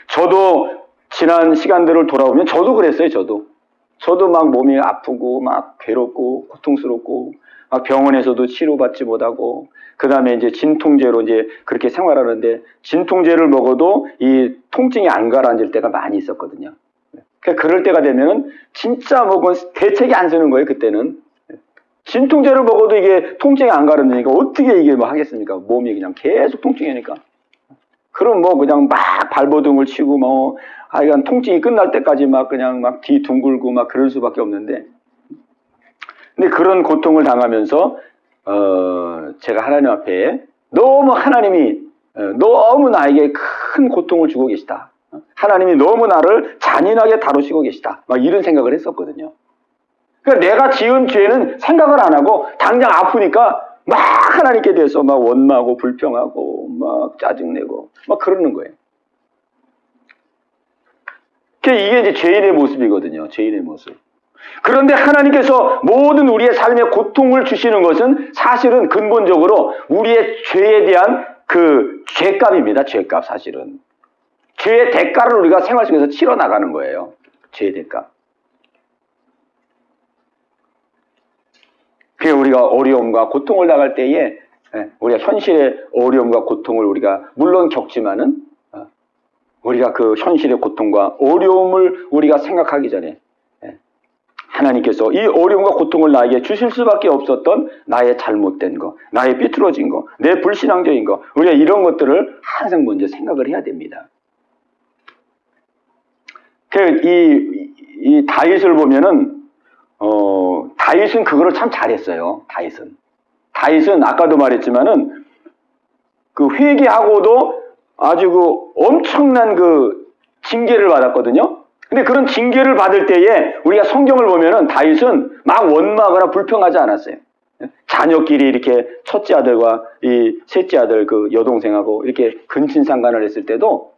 저도 지난 시간들을 돌아보면 저도 그랬어요. 저도 막 몸이 아프고 막 괴롭고 고통스럽고 막 병원에서도 치료받지 못하고, 그 다음에 이제 진통제로 이제 그렇게 생활하는데, 진통제를 먹어도 이 통증이 안 가라앉을 때가 많이 있었거든요. 그러니까 그럴 때가 되면은 진짜 뭐 대책이 안 쓰는 거예요. 그때는 진통제를 먹어도 이게 통증이 안 가라앉으니까 어떻게 이게 뭐 하겠습니까? 몸이 그냥 계속 통증이니까. 그럼 뭐 그냥 막 발버둥을 치고 뭐 하여간 통증이 끝날 때까지 막 그냥 막 뒤 둥글고 막 그럴 수밖에 없는데, 근데 그런 고통을 당하면서 제가 하나님 앞에 너무 하나님이 너무 나에게 큰 고통을 주고 계시다. 하나님이 너무 나를 잔인하게 다루시고 계시다. 막 이런 생각을 했었거든요. 그러니까 내가 지은 죄는 생각을 안 하고 당장 아프니까 막 하나님께 대해서 막 원망하고 불평하고 막 짜증내고 막 그러는 거예요. 이게 이제 죄인의 모습이거든요. 죄인의 모습. 그런데 하나님께서 모든 우리의 삶에 고통을 주시는 것은 사실은 근본적으로 우리의 죄에 대한 그 죄값입니다. 죄값 사실은. 죄의 대가를 우리가 생활 속에서 치러 나가는 거예요. 죄의 대가. 그게 우리가 어려움과 고통을 당할 때에 우리가 현실의 어려움과 고통을 우리가 물론 겪지만은 우리가 그 현실의 고통과 어려움을 우리가 생각하기 전에 하나님께서 이 어려움과 고통을 나에게 주실 수밖에 없었던 나의 잘못된 거, 나의 삐뚤어진 거, 내 불신앙적인 거, 우리가 이런 것들을 항상 먼저 생각을 해야 됩니다. 이 다윗을 보면은 다윗은 그거를 참 잘했어요. 다윗은 아까도 말했지만은 그 회개하고도 아주 그 엄청난 그 징계를 받았거든요. 근데 그런 징계를 받을 때에 우리가 성경을 보면은 다윗은 막 원망하거나 불평하지 않았어요. 자녀끼리 이렇게 첫째 아들과 이 셋째 아들 그 여동생하고 이렇게 근친상간을 했을 때도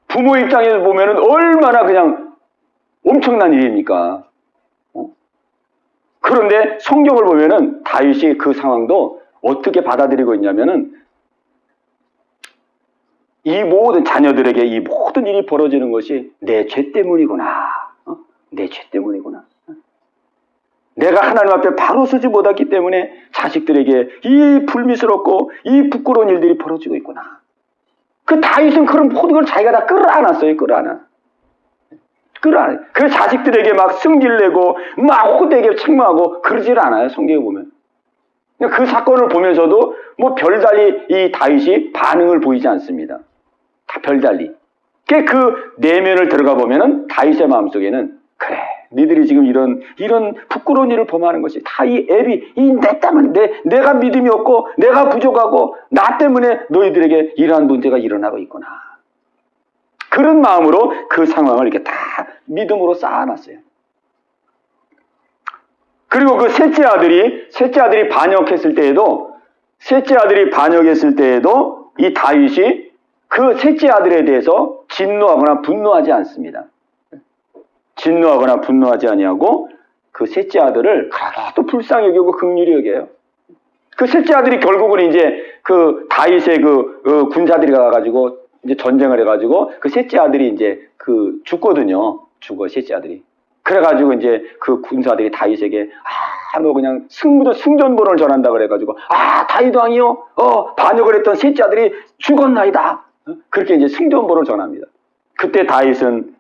부모 입장에서 보면은 얼마나 그냥 엄청난 일입니까? 그런데 성경을 보면은 다윗이 그 상황도 어떻게 받아들이고 있냐면은 이 모든 자녀들에게 이 모든 일이 벌어지는 것이 내 죄 때문이구나. 내 죄 때문이구나. 내가 하나님 앞에 바로 서지 못했기 때문에 자식들에게 이 불미스럽고 이 부끄러운 일들이 벌어지고 있구나. 그 다윗은 그런 모든 걸 자기가 다 끌어안았어요. 끌어안아. 그 자식들에게 막 승질 내고 막 호되게 책망하고 그러질 않아요. 성경에 보면. 그 사건을 보면서도 뭐 별달리 이 다윗이 반응을 보이지 않습니다. 다 별달리. 그 내면을 들어가 보면은 다윗의 마음속에는 그래, 니들이 지금 이런 부끄러운 일을 범하는 것이 다 이 애비, 내 때문에 내가 믿음이 없고 내가 부족하고 나 때문에 너희들에게 이러한 문제가 일어나고 있구나. 그런 마음으로 그 상황을 이렇게 다 믿음으로 쌓아놨어요. 그리고 그 셋째 아들이 반역했을 때에도 이 다윗이 그 셋째 아들에 대해서 진노하거나 분노하지 않습니다. 진노하거나 분노하지 아니하고 그 셋째 아들을 또 불쌍히 여기고 긍휼히 여겨요. 그 셋째 아들이 결국은 이제 그 다윗의 그 군사들이 가가지고 이제 전쟁을 해가지고 그 셋째 아들이 이제 그 죽거든요. 셋째 아들이. 그래가지고 이제 그 군사들이 다윗에게 너 그냥 승전보를 전한다 그래가지고 다윗 왕이요 반역을 했던 셋째 아들이 죽었나이다. 그렇게 이제 승전보를 전합니다. 그때 다윗은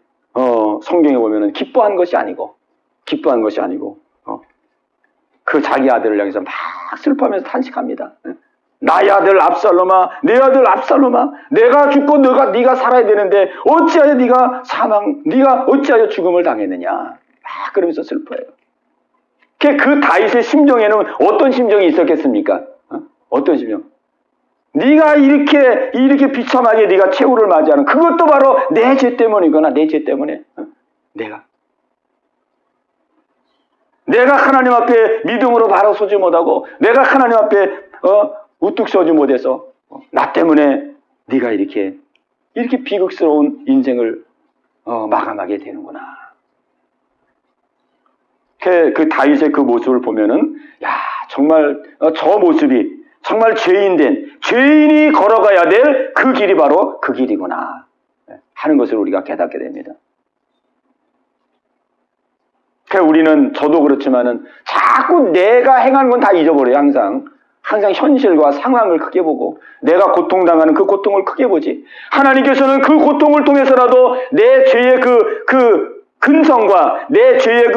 성경에 보면은 기뻐한 것이 아니고 그 자기 아들을 향해서 막 슬퍼하면서 탄식합니다. 나의 아들 압살롬아, 내 아들 압살롬아, 내가 죽고 네가 살아야 되는데 어찌하여 네가 어찌하여 죽음을 당했느냐. 막 그러면서 슬퍼해요. 그 다윗의 심정에는 어떤 심정이 있었겠습니까? 어떤 심정? 네가 이렇게 비참하게 네가 최후를 맞이하는 그것도 바로 내 죄 때문이거나 내 죄 때문에 내가 하나님 앞에 믿음으로 바로 서지 못하고 내가 하나님 앞에 우뚝 서지 못해서 나 때문에 네가 이렇게 비극스러운 인생을 마감하게 되는구나. 그 다윗의 그 모습을 보면은 야 정말 저 모습이 정말 죄인이 걸어가야 될 그 길이 바로 그 길이구나 하는 것을 우리가 깨닫게 됩니다. 우리는 저도 그렇지만은 자꾸 내가 행한 건 다 잊어버려요. 항상 현실과 상황을 크게 보고 내가 고통당하는 그 고통을 크게 보지. 하나님께서는 그 고통을 통해서라도 내 죄의 그 근성과 내 죄의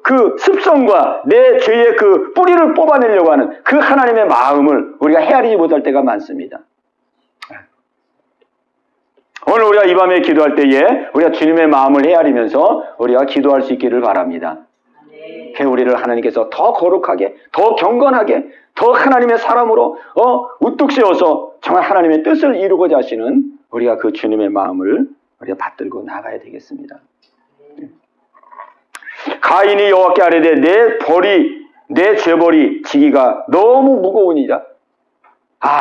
그 습성과 내 죄의 그 뿌리를 뽑아내려고 하는 그 하나님의 마음을 우리가 헤아리지 못할 때가 많습니다. 오늘 우리가 이 밤에 기도할 때에 우리가 주님의 마음을 헤아리면서 우리가 기도할 수 있기를 바랍니다. 우리를 하나님께서 더 거룩하게, 더 경건하게, 더 하나님의 사람으로 우뚝 세워서 정말 하나님의 뜻을 이루고자 하시는 우리가 그 주님의 마음을 우리가 받들고 나가야 되겠습니다. 가인이 여호와께 아뢰되 내 죄벌이 지기가 너무 무거우니라.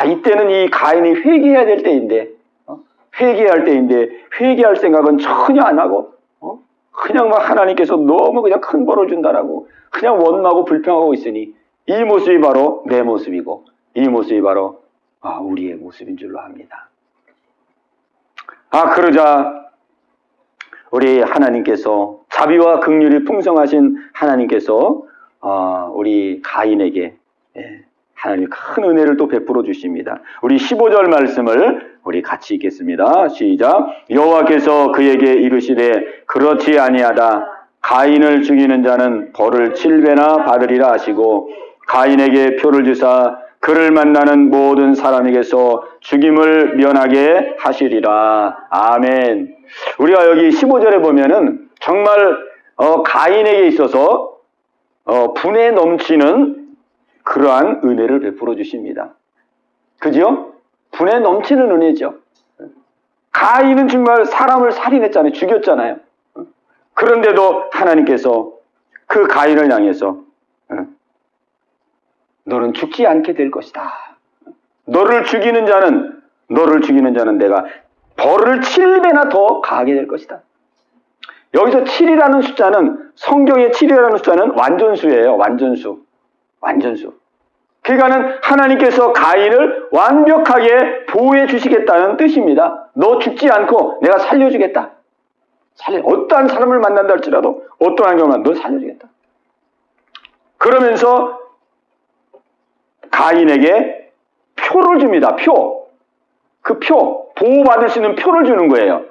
이때는 이 가인이 회개해야 될 때인데 회개할 생각은 전혀 안 하고 그냥 막 하나님께서 너무 그냥 큰 벌을 준다라고 그냥 원망하고 불평하고 있으니 이 모습이 바로 내 모습이고 이 모습이 바로 우리의 모습인 줄로 압니다. 그러자 우리 하나님께서 자비와 긍휼이 풍성하신 하나님께서 우리 가인에게 하나님 큰 은혜를 또 베풀어 주십니다. 우리 15절 말씀을 우리 같이 읽겠습니다. 시작. 여호와께서 그에게 이르시되 그렇지 아니하다. 가인을 죽이는 자는 벌을 7배나 받으리라 하시고 가인에게 표를 주사 그를 만나는 모든 사람에게서 죽임을 면하게 하시리라. 아멘. 우리가 여기 15절에 보면은 정말 가인에게 있어서 분에 넘치는 그러한 은혜를 베풀어 주십니다. 그죠? 분에 넘치는 은혜죠. 가인은 정말 사람을 살인했잖아요. 죽였잖아요. 그런데도 하나님께서 그 가인을 향해서 너는 죽지 않게 될 것이다. 너를 죽이는 자는 내가 벌을 7배나 더 가하게 될 것이다. 여기서 7이라는 숫자는 성경의 7이라는 숫자는 완전수예요. 완전수. 그러니까는 하나님께서 가인을 완벽하게 보호해 주시겠다는 뜻입니다. 너 죽지 않고 내가 살려주겠다. 어떠한 사람을 만난다 할지라도 어떠한 경우만 너 살려주겠다. 그러면서 가인에게 표를 줍니다. 보호받을 수 있는 표를 주는 거예요.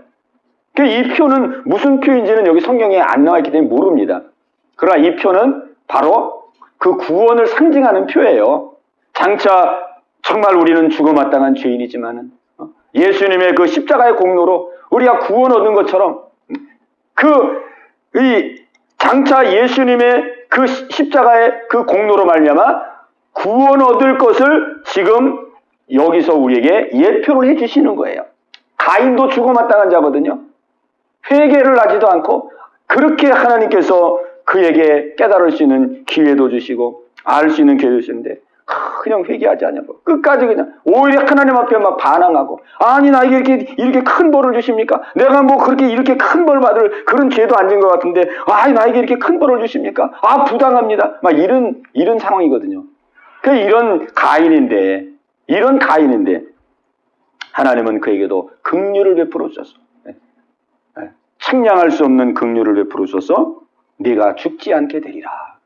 이 표는 무슨 표인지는 여기 성경에 안 나와 있기 때문에 모릅니다. 그러나 이 표는 바로 그 구원을 상징하는 표예요. 장차 정말 우리는 죽어마땅한 죄인이지만은 예수님의 그 십자가의 공로로 우리가 구원 얻은 것처럼 장차 예수님의 그 십자가의 그 공로로 말미암아 구원 얻을 것을 지금 여기서 우리에게 예표를 해주시는 거예요. 가인도 죽어마땅한 자거든요. 회개를 하지도 않고 그렇게 하나님께서 그에게 깨달을 수 있는 기회도 주시고 알 수 있는 기회도 주시는데 그냥 회개하지 않냐고 끝까지 그냥 오히려 하나님 앞에 막 반항하고 아니 나에게 이렇게 큰 벌을 주십니까? 내가 뭐 그렇게 이렇게 큰 벌 받을 그런 죄도 안 진 것 같은데 나에게 이렇게 큰 벌을 주십니까? 부당합니다. 막 이런 상황이거든요. 이런 가인인데 하나님은 그에게도 긍휼을 베풀어 주셨어. 측량할 수 없는 긍휼을 베풀어 주셔서 네가 죽지 않게 되리라.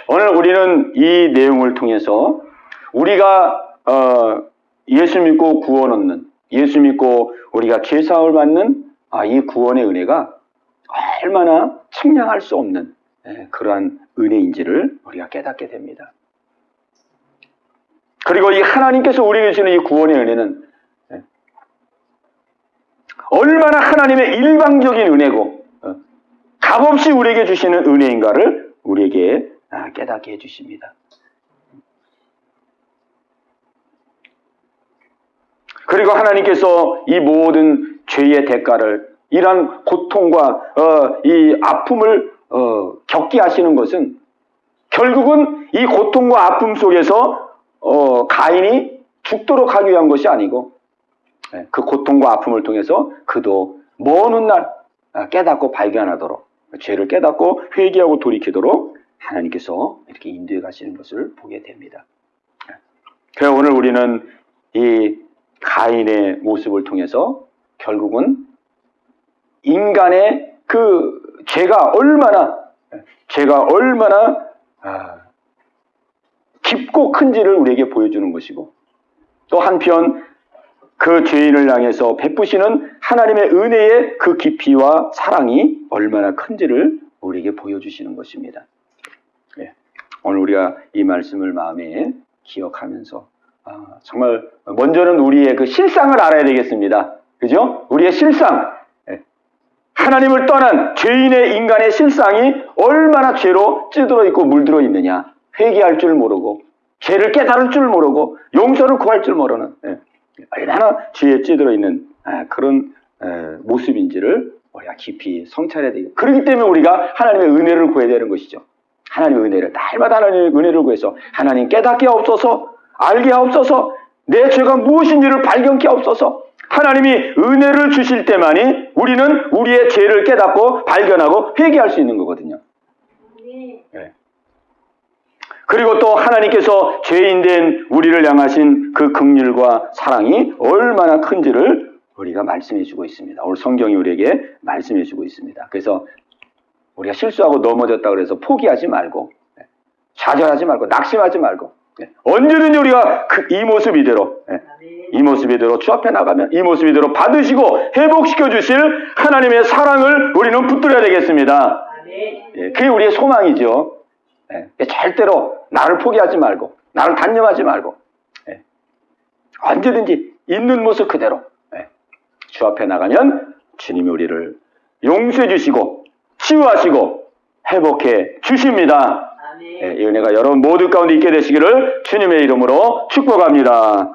오늘 우리는 이 내용을 통해서 우리가 예수 믿고 구원 얻는, 예수 믿고 우리가 죄사함을 받는 이 구원의 은혜가 얼마나 측량할 수 없는 그러한 은혜인지를 우리가 깨닫게 됩니다. 그리고 이 하나님께서 우리에게 주시는 이 구원의 은혜는 얼마나 하나님의 일방적인 은혜고 값없이 우리에게 주시는 은혜인가를 우리에게 깨닫게 해주십니다. 그리고 하나님께서 이 모든 죄의 대가를 이러한 고통과 이 아픔을 겪게 하시는 것은 결국은 이 고통과 아픔 속에서 가인이 죽도록 하기 위한 것이 아니고 그 고통과 아픔을 통해서 그도 먼 훗날 깨닫고 발견하도록 죄를 깨닫고 회개하고 돌이키도록 하나님께서 이렇게 인도해 가시는 것을 보게 됩니다. 그래서 오늘 우리는 이 가인의 모습을 통해서 결국은 인간의 그 죄가 얼마나 깊고 큰지를 우리에게 보여주는 것이고, 또 한편 그 죄인을 향해서 베푸시는 하나님의 은혜의 그 깊이와 사랑이 얼마나 큰지를 우리에게 보여주시는 것입니다. 오늘 우리가 이 말씀을 마음에 기억하면서 정말 먼저는 우리의 그 실상을 알아야 되겠습니다. 그죠? 우리의 실상, 하나님을 떠난 죄인의 인간의 실상이 얼마나 죄로 찌들어 있고 물들어 있느냐. 회개할 줄 모르고, 죄를 깨달을 줄 모르고, 용서를 구할 줄 모르는, 얼마나 죄에 찌들어 있는 그런 모습인지를 우리가 깊이 성찰해야 되겠죠. 그렇기 때문에 우리가 하나님의 은혜를 구해야 되는 것이죠. 하나님의 은혜를, 날마다 하나님의 은혜를 구해서 하나님 깨닫게 하옵소서, 알게 하옵소서, 내 죄가 무엇인지를 발견케 하옵소서. 하나님이 은혜를 주실 때만이 우리는 우리의 죄를 깨닫고 발견하고 회개할 수 있는 거거든요. 네. 그리고 또 하나님께서 죄인된 우리를 향하신 그 긍휼과 사랑이 얼마나 큰지를 우리가 말씀해 주고 있습니다. 오늘 성경이 우리에게 말씀해 주고 있습니다. 그래서 우리가 실수하고 넘어졌다 그래서 포기하지 말고, 좌절하지 말고, 낙심하지 말고, 언제든지 우리가 이 모습 이대로, 이 모습 이대로 주 앞에 나가면 이 모습 이대로 받으시고 회복시켜 주실 하나님의 사랑을 우리는 붙들어야 되겠습니다. 그게 우리의 소망이죠. 절대로 나를 포기하지 말고, 나를 단념하지 말고, 언제든지 있는 모습 그대로 주 앞에 나가면 주님이 우리를 용서해 주시고 치유하시고 회복해 주십니다. 이 은혜가 여러분 모두 가운데 있게 되시기를 주님의 이름으로 축복합니다.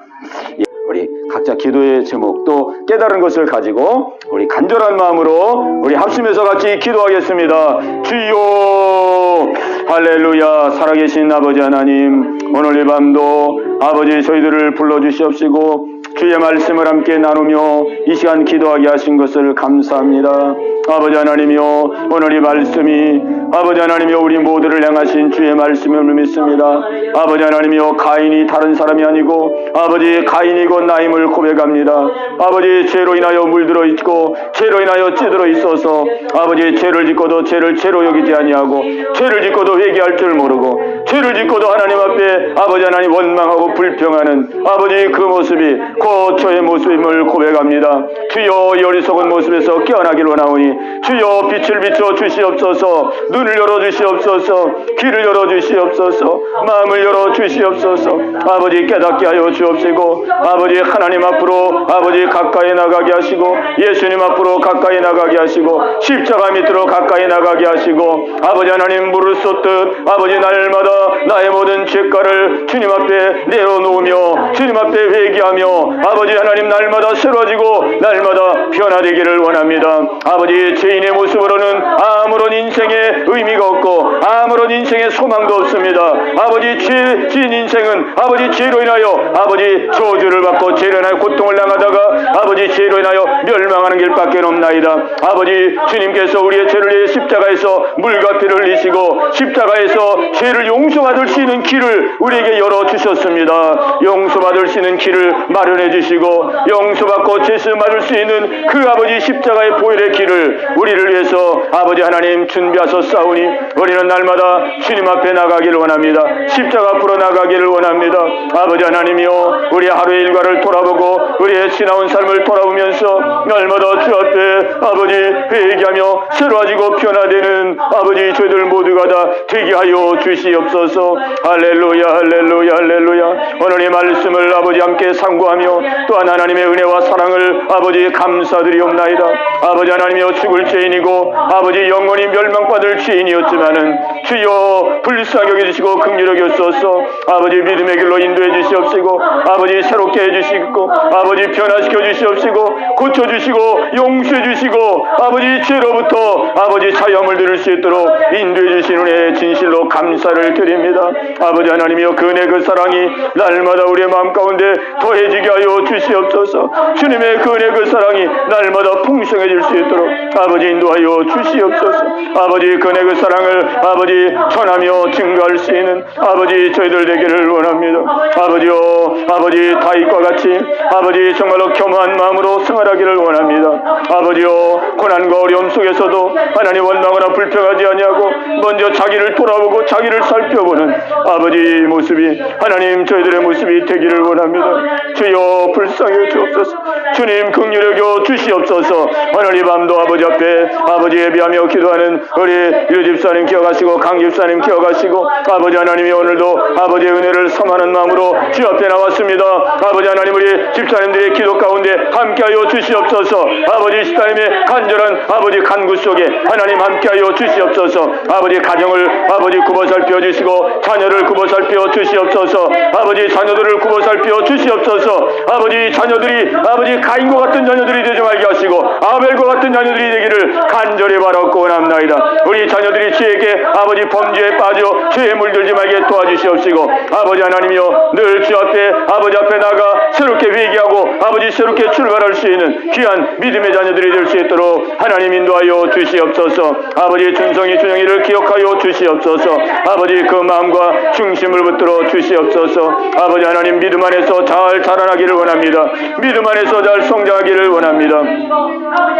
우리 각자 기도의 제목 또 깨달은 것을 가지고 우리 간절한 마음으로 우리 합심해서 같이 기도하겠습니다. 주여 할렐루야. 살아계신 아버지 하나님, 오늘 이 밤도 아버지 저희들을 불러주시옵시고 주의 말씀을 함께 나누며 이 시간 기도하게 하신 것을 감사합니다. 아버지 하나님이여, 오늘 이 말씀이 아버지 하나님이여 우리 모두를 향하신 주의 말씀을 믿습니다. 아버지 하나님이여, 가인이 다른 사람이 아니고 아버지 가인이고 나임을 고백합니다. 아버지 죄로 인하여 물들어 있고 죄로 인하여 찌들어 있어서 아버지 죄를 짓고도 죄를 죄로 여기지 아니하고 죄를 짓고도 회개할 줄 모르고 죄를 짓고도 하나님 앞에 아버지 하나님 원망하고 불평하는 아버지 그 모습이 곧 저의 모습임을 고백합니다. 주여, 이 어리석은 모습에서 깨어나길 원하오니 주여 빛을 비춰 주시옵소서, 눈을 열어 주시옵소서, 귀를 열어 주시옵소서, 마음을 열어 주시옵소서. 아버지 깨닫게 하여 주옵시고 아버지 하나님 앞으로 아버지 가까이 나가게 하시고 예수님 앞으로 가까이 나가게 하시고 십자가 밑으로 가까이 나가게 하시고 아버지 하나님 물을 쏟듯 아버지 날마다 나의 모든 죄가를 주님 앞에 내어놓으며 주님 앞에 회개하며 아버지 하나님 날마다 새로워지고 날마다 변화되기를 원합니다. 아버지 죄인의 모습으로는 아무런 인생에 의미가 없고 아무런 인생에 소망도 없습니다. 아버지 죄진 인생은 아버지 죄로 인하여 아버지 저주를 받고 죄로 인하여 고통을 당하다가 아버지 죄로 인하여 멸망하는 길밖에 없나이다. 아버지 주님께서 우리의 죄를 위해 십자가에서 물과 피를 흘리시고 십자가에서 죄를 용서받을 수 있는 길을 우리에게 열어주셨습니다. 용서받을 수 있는 길을 마련해 주시고 용서받고 죄수 받을 수 있는 그 아버지 십자가의 보혈의 길을 우리를 위해서 아버지 하나님 준비하셨사오니 우리는 날마다 주님 앞에 나가기를 원합니다. 십자가 앞으로 나가기를 원합니다. 아버지 하나님이여, 우리의 하루의 일과를 돌아보고 우리의 지나온 삶을 돌아보면서 날마다 주 앞에 아버지 회개하며 새로워지고 변화되는 아버지 저희들 모두가 다 되게 하여 주시옵소서. 할렐루야 할렐루야 할렐루야. 오늘 이 말씀을 아버지 함께 상고하며 또한 하나님의 은혜와 사랑을 아버지 감사드리옵나이다. 아버지 하나님이여, 죽을 죄인이고 아버지 영원히 멸망받을 죄인이었지만은 주여 불쌍히 여겨주시고 긍휼히 여겨주소서. 아버지 믿음의 길로 인도해 주시옵시고 아버지 새롭게 해주시고 아버지 변화시켜 주시옵시고 고쳐주시고 용서해 주시고 아버지 죄로부터 아버지 자유함을 들을 수 있도록 인도해 주신 은혜에 진실로 감사를 드립니다. 아버지 하나님이여 그 은혜 그 사랑이 날마다 우리의 마음 가운데 더해지게 하여 주시옵소서. 주님의 그 은혜 그 사랑이 날마다 풍성해질 수 있도록 아버지 인도하여 주시옵소서. 아버지 그 은혜 그 사랑을 아버지 전하며 증거할 수 있는 아버지 저희들 되기를 원합니다. 아버지여 아버지 다윗과 같이 아버지 정말로 겸허한 마음으로 생활하기를 원합니다. 아버지여 고난과 어려움 속에서도 하나님 원망하나 불평하지 아니하고 먼저 자기를 돌아보고 자기를 살펴보는 아버지 모습이 하나님 저희들의 모습이 되기를 원합니다. 주여 불쌍히 주옵소서. 주님 긍휼히 여겨 주시옵소서. 오늘 이 밤도 아버지 앞에 아버지 예비하며 기도하는 우리 유 집사님 기억하시고 강 집사님 기억하시고 아버지 하나님이 오늘도 아버지의 은혜를 삼하는 마음으로 주 앞에 나왔습니다. 아버지 하나님 우리 집사님들의 기도 가운데 함께하여 주시옵소서. 아버지 집사님의 간절한 아버지 간구 속에 하나님 함께하여 주시옵소서. 아버지 가정을 아버지 굽어 살펴 주시고 자녀를 굽어 살펴 주시옵소서. 아버지 자녀들을 굽어 살펴 주시옵소서. 아버지 자녀들이 아버지 가인과 같은 자녀들이 되지 말게 하시고 아벨과 같은 자녀들이 되기를 간절히 바라고 원합나이다. 우리 자녀들이 죄에게 아버지 범죄에 빠져 죄에 물들지 말게 도와주시옵시고 아버지 하나님이여 늘 주 앞에 아버지 앞에 나가 새롭게 회개하고 아버지 새롭게 출발할 수 있는 귀한 믿음의 자녀들이 될 수 있도록 하나님 인도하여 주시옵소서. 아버지 준성이 준영이를 기억하여 주시옵소서. 아버지 그 마음과 중심을 붙들어 주시옵소서. 아버지 하나님 믿음 안에서 잘 자라나기를 원합니다. 믿음 안에서 잘 성장하기를 원합니다.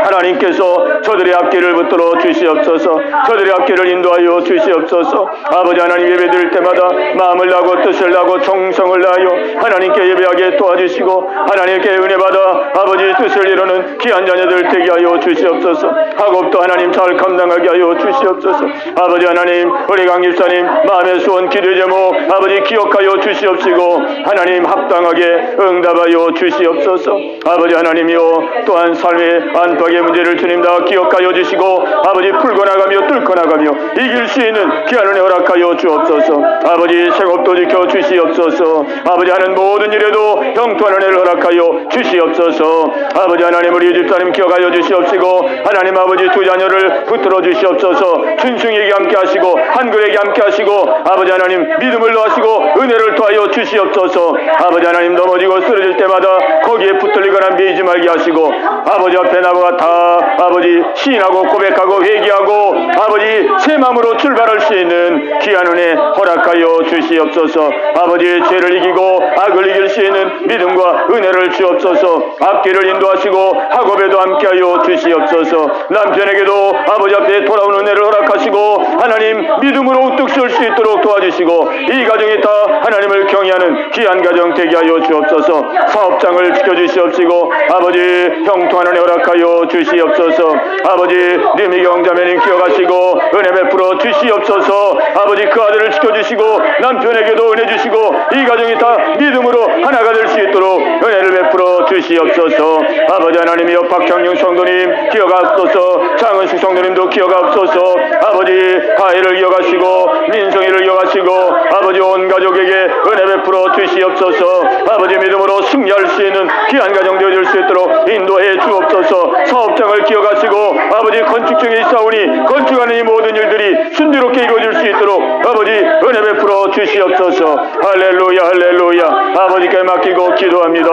하나님께서 저들의 앞길을 붙들어 주시옵소서. 저들의 앞길을 인도하여 주시옵소서. 아버지 하나님 예배 드릴 때마다 마음을 나고 뜻을 나고 정성을 다하여 하나님께 예배하게 도와주시고 하나님께 은혜 받아 아버지 뜻을 이루는 귀한 자녀들 되게 하여 주시옵소서. 학업도 하나님 잘 감당하게 하여 주시옵소서. 아버지 하나님 우리 강 집사님 마음의 소원 기도 제목 아버지 기억하여 주시옵시고 하나님 합당하게 응답하여 주시옵소서. 아버지 하나님이여 또한 삶의 안팎의 문제를 주님 다 기억하여 주시고 아버지 풀고 나가며 뚫고 나가며 이길 수 있는 귀한 은혜 허락하여 주옵소서. 아버지 생업도 지켜 주시옵소서. 아버지 하는 모든 일에도 형통한 은혜를 허락하여 주시옵소서. 아버지 하나님 우리 집사님 기억하여 주시옵시고 하나님 아버지 두 자녀를 붙들어 주시옵소서. 준승에게 함께 하시고 한글에게 함께 하시고 아버지 하나님 믿음을 더하시고 은혜를 더하여 주시옵소서. 아버지 하나님 넘어지고 쓰러질 때마다 거기에 붙들리거나 매이지 말게 하시고 아버지 앞에 나와 다 아버지 시인하고 고백하고 회개하고 아버지 새 마음으로 출발할 수 있는 귀한 은혜 허락하여 주시옵소서. 아버지 죄를 이기고 악을 이길 수 있는 믿음과 은혜를 주옵소서. 앞길을 인도하시고 학업에도 함께하여 주시옵소서. 남편에게도 아버지 앞에 돌아오는 은혜를 허락하시고 하나님 믿음으로 우뚝 설 수 있도록 도와주시고 이 가정이 다 하나님을 경외하는 귀한 가정 되게 하여 주옵소서. 사업장을 지켜주시옵시고 아버지 형통한 은혜 허락하여 주시옵소서. 아버지 리미경 자매님 기억하시고 은혜 베풀어 주시옵소서. 아버지 그 아들을 지켜주시고 남편에게도 은혜 주시고 이 가정이 다 믿음으로 하나가 될 수 있도록 은혜를 베풀어 주시옵소서. 아버지 하나님이여 박창용 성도님 기억하옵소서. 장은숙 성도님도 기억하옵소서. 아버지 가해를 기억하시고 민성이를 기억하시고 아버지 온 가족에게 은혜 베풀어 주시옵소서. 아버지 믿음으로 승리할 수 있는 귀한 가정 되어질 수 있도록 인도해 주옵소서. 사업장을 기억하시고 아버지 건축 중에 있사오니 건축하는 이 모든 일들이 순조롭게 이루어질 수 있도록 아버지 은혜 베풀어 주시옵소서. 할렐루야 할렐루야. 아버지께 맡기고 기도합니다.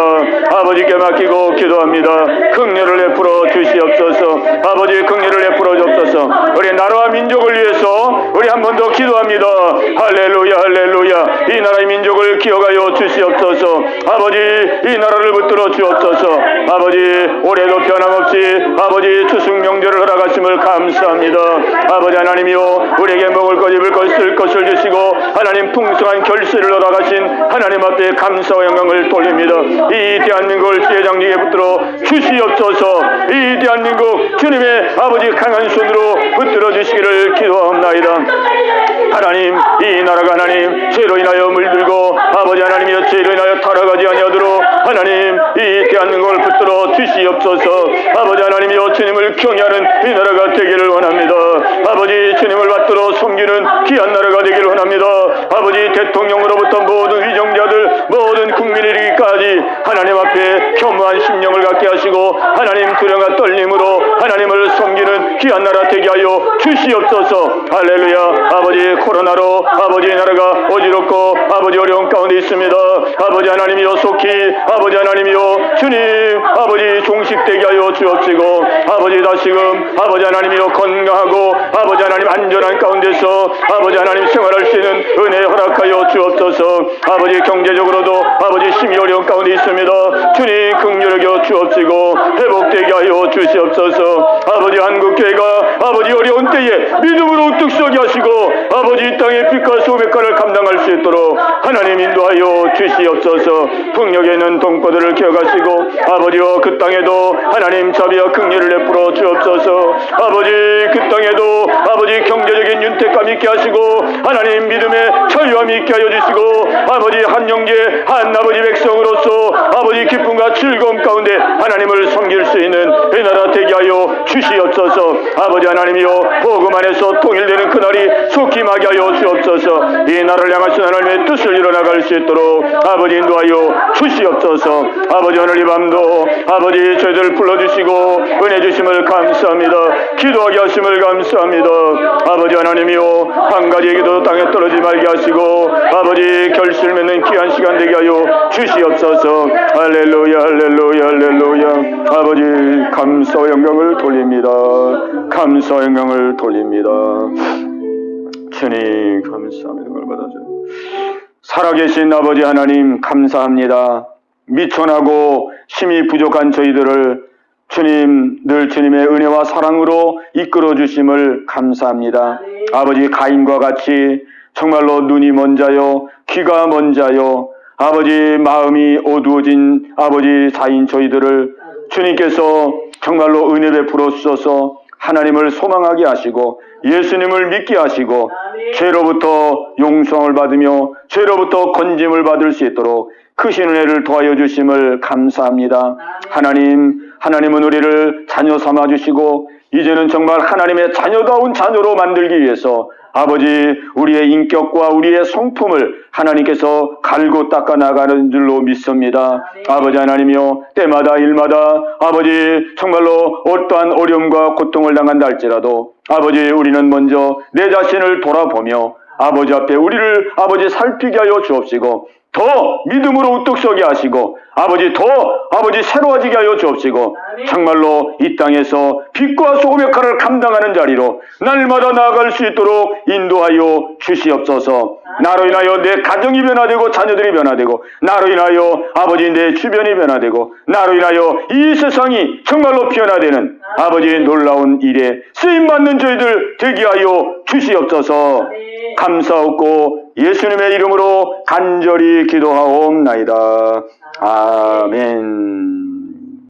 아버지께 맡기고 기도합니다. 긍휼을 베풀어 주시옵소서. 아버지 긍휼을 베풀어 주옵소서. 우리 나라와 민족을 위해서 우리 한 번 더 기도합니다. 할렐루야 할렐루야. 이 나라의 민족을 기억하여 주시옵소서. 아버지 이 나라를 붙들어 주옵소서. 아버지 올해도 변함없이 아버지 추수 명절을 허락하심을 감사합니다. 아버지 하나님이여 우리에게 먹을 것 입을 것 쓸 것을 주시고 하나님 풍성한 결실을 허락하신 하나님 앞에 감사와 영광을 돌립니다. 이 대한민국을 제장직에 붙들어 주시옵소서. 이 대한민국 주님의 아버지 강한 손으로 붙들어 주시기를 기도합나이다. 하나님 이 나라가 하나님 죄로 인하여 물들고 아버지 하나님 하나님이여 죄로 인하여 타락하지 아니하도록 하나님 이 대한민국을 붙들어 주시옵소서. 아버지 하나님이여 주님을 경외하는 이 나라가 되기를 원합니다. 아버지 주님을 받들어 섬기는 귀한 나라가 되기를 원합니다. 아버지 대통령으로부터 모든 위정자들 모든 국민이 이르기까지 하나님 앞에 겸허한 심령을 갖게 하시고 하나님 두려움과 떨림으로 하나님을 섬기는 귀한 나라 되게 하여 주시옵소서. 할렐루야. 아버지 코로나로 아버지 나라가 어지럽고 아버지 어려운 가운데 있습니다. 아버지 하나님이여 속히 아버지 하나님이여 주님 아버지 종식되게 하여 주옵시고 아버지 다시금 아버지 하나님이여 건강하고 아버지 하나님 안전한 가운데서 아버지 하나님 생활할 수 있는 은혜 허락하여 주옵소서. 아버지 경제적으로도 아버지 심히 어려운 가운데 있습니다. 주님 긍휼히 여겨 주옵시고 회복되게 하여 주시옵소서. 아버지 한국교회가 아버지 어려운 때에 믿음으로 우뚝 서게 하시고 아버지 이 땅의 빛과 소백가를 감당할 수 있도록 하나님 인도하여 주시옵소서. 풍력에 있는 동포들을 기억하시고 아버지여 그 땅에도 하나님 자비와 긍휼을 베풀어 주옵소서. 아버지 그 땅에도 아버지 경제적인 윤택감 있게 하시고 하나님 믿음의 자유함 있게 하여 주시고 아버지 한 형제 한 아버지 백성으로서 아버지 기쁨과 즐거움 가운데 하나님을 섬길 수 있는 이 나라 되게 하여 주시옵소서. 아버지 하나님이여 복음 안에서 통일되는 그날이 속히 임하게 하여 주옵소서. 이 나라를 향하신 하나님의 뜻을 이뤄나갈 수 있도록 아버지 인도하여 주시옵소서. 아버지 오늘 이 밤도 아버지 저희들 불러주시고 은혜 주심을 감사합니다. 기도하게 하심을 감사합니다. 아버지 하나님이여 한 가지 기도 땅에 떨어지지 말게 하시고 아버지 결실 맺는 귀한 시간 되게 하여 주시옵소서. 할렐루야 할렐루야 할렐루야. 아버지 감사와 영광을 돌립니다. 감사와 영광을 돌립니다. 주님 감사합니다. 그걸 받아줘요. 살아계신 아버지 하나님 감사합니다. 미천하고 힘이 부족한 저희들을 주님 늘 주님의 은혜와 사랑으로 이끌어 주심을 감사합니다. 아버지 가인과 같이 정말로 눈이 먼 자요 귀가 먼 자요 아버지 마음이 어두워진 아버지 자인 저희들을 주님께서 정말로 은혜 베풀어 주셔서 하나님을 소망하게 하시고 예수님을 믿게 하시고 죄로부터 용서를 받으며 죄로부터 건짐을 받을 수 있도록 크신 은혜를 더하여 주심을 감사합니다. 하나님은 우리를 자녀 삼아 주시고 이제는 정말 하나님의 자녀다운 자녀로 만들기 위해서 아버지 우리의 인격과 우리의 성품을 하나님께서 갈고 닦아 나가는 줄로 믿습니다. 아버지 하나님이여 때마다 일마다 아버지 정말로 어떠한 어려움과 고통을 당한다 할지라도 아버지 우리는 먼저 내 자신을 돌아보며 아버지 앞에 우리를 아버지 살피게 하여 주옵시고 더 믿음으로 우뚝 서게 하시고 아버지 새로워지게 하여 주옵시고 정말로 이 땅에서 빛과 소금의 역할을 감당하는 자리로 날마다 나아갈 수 있도록 인도하여 주시옵소서. 나로 인하여 내 가정이 변화되고 자녀들이 변화되고 나로 인하여 아버지 내 주변이 변화되고 나로 인하여 이 세상이 정말로 변화되는 아버지 놀라운 일에 쓰임받는 저희들 되게 하여 주시옵소서. 감사하고 예수님의 이름으로 간절히 기도하옵나이다. 아멘.